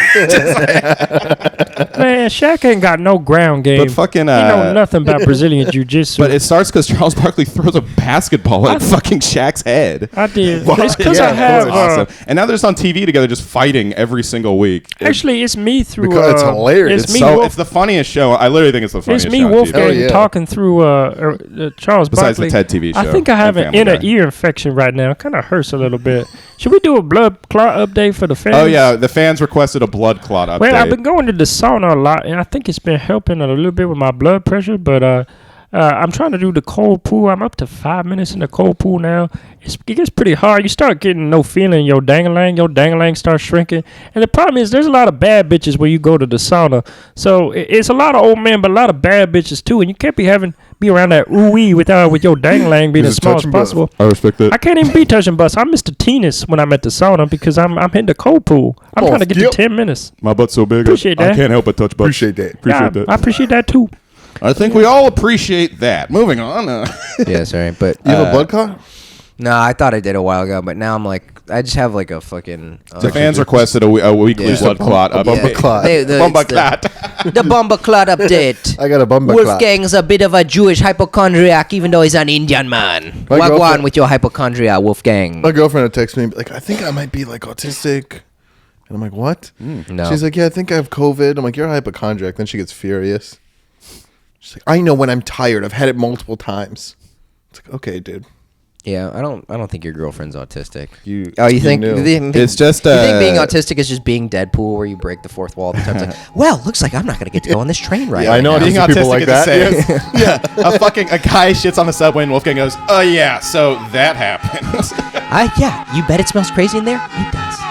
Man, Shaq ain't got no ground game. But fucking, he know nothing about Brazilian jiu-jitsu. But it starts because Charles Barkley throws a basketball at fucking Shaq's head. I did. It's because I That have. was awesome. And now they're just on TV together, just fighting every single week. Actually, it's me through. Because it's hilarious. It's It's me. it's the funniest show. I literally think it's the funniest It's me, show on TV. Wolfgang, Oh, yeah. talking through Charles Besides Barkley. the TED TV show. I think I have and an Family inner Guy. ear infection right now. It kind of hurts a little bit. Should we do a blood clot update for the fans? Oh yeah, the fans requested a blood clot update. Well, I've been going to the sauna a lot, and I think it's been helping a little bit with my blood pressure. But I'm trying to do the cold pool. I'm up to 5 minutes in the cold pool now. It gets pretty hard. You start getting no feeling in your dangalang. Your dangalang starts shrinking. And the problem is there's a lot of bad bitches when you go to the sauna. So it's a lot of old men, but a lot of bad bitches too. And you can't be around that ooh-wee with your dangalang being as small as possible. I respect that. I can't even be touching butts. I missed the Tennis when I'm at the sauna because I'm hitting the cold pool. I'm trying to get to 10 minutes. My butt's so big. Appreciate I that. can't help but touch butts. Appreciate that. I appreciate that too. I think we all appreciate that. Moving on. Yeah, sorry, but You have a blood clot? no, I thought I did a while ago, but now I'm like, I just have like a fucking. The fans requested a weekly Yeah. blood clot. A bumper clot. Bumper clot. The bomber clot update. I got a bumper clot. Wolfgang's a bit of a Jewish hypochondriac, even though he's an Indian man. My Wagwan girlfriend- with your hypochondria, Wolfgang. My girlfriend would text me like, I think I might be like autistic. And I'm like, what? No. She's like, yeah, I think I have COVID. I'm like, you're a hypochondriac. Then she gets furious. She's like, I know when I'm tired. I've had it multiple times. It's like, okay, dude. Yeah, I don't think your girlfriend's autistic. You think knew. It's just you think being autistic is just being Deadpool, where you break the fourth wall all the time? It's like, well, looks like I'm not gonna get to go on this train ride. Yeah, I know now. being autistic people autistic like is the that. same. Yeah, a guy shits on the subway and Wolfgang goes, oh yeah, so that happened. Yeah, you bet it smells crazy in there. It does.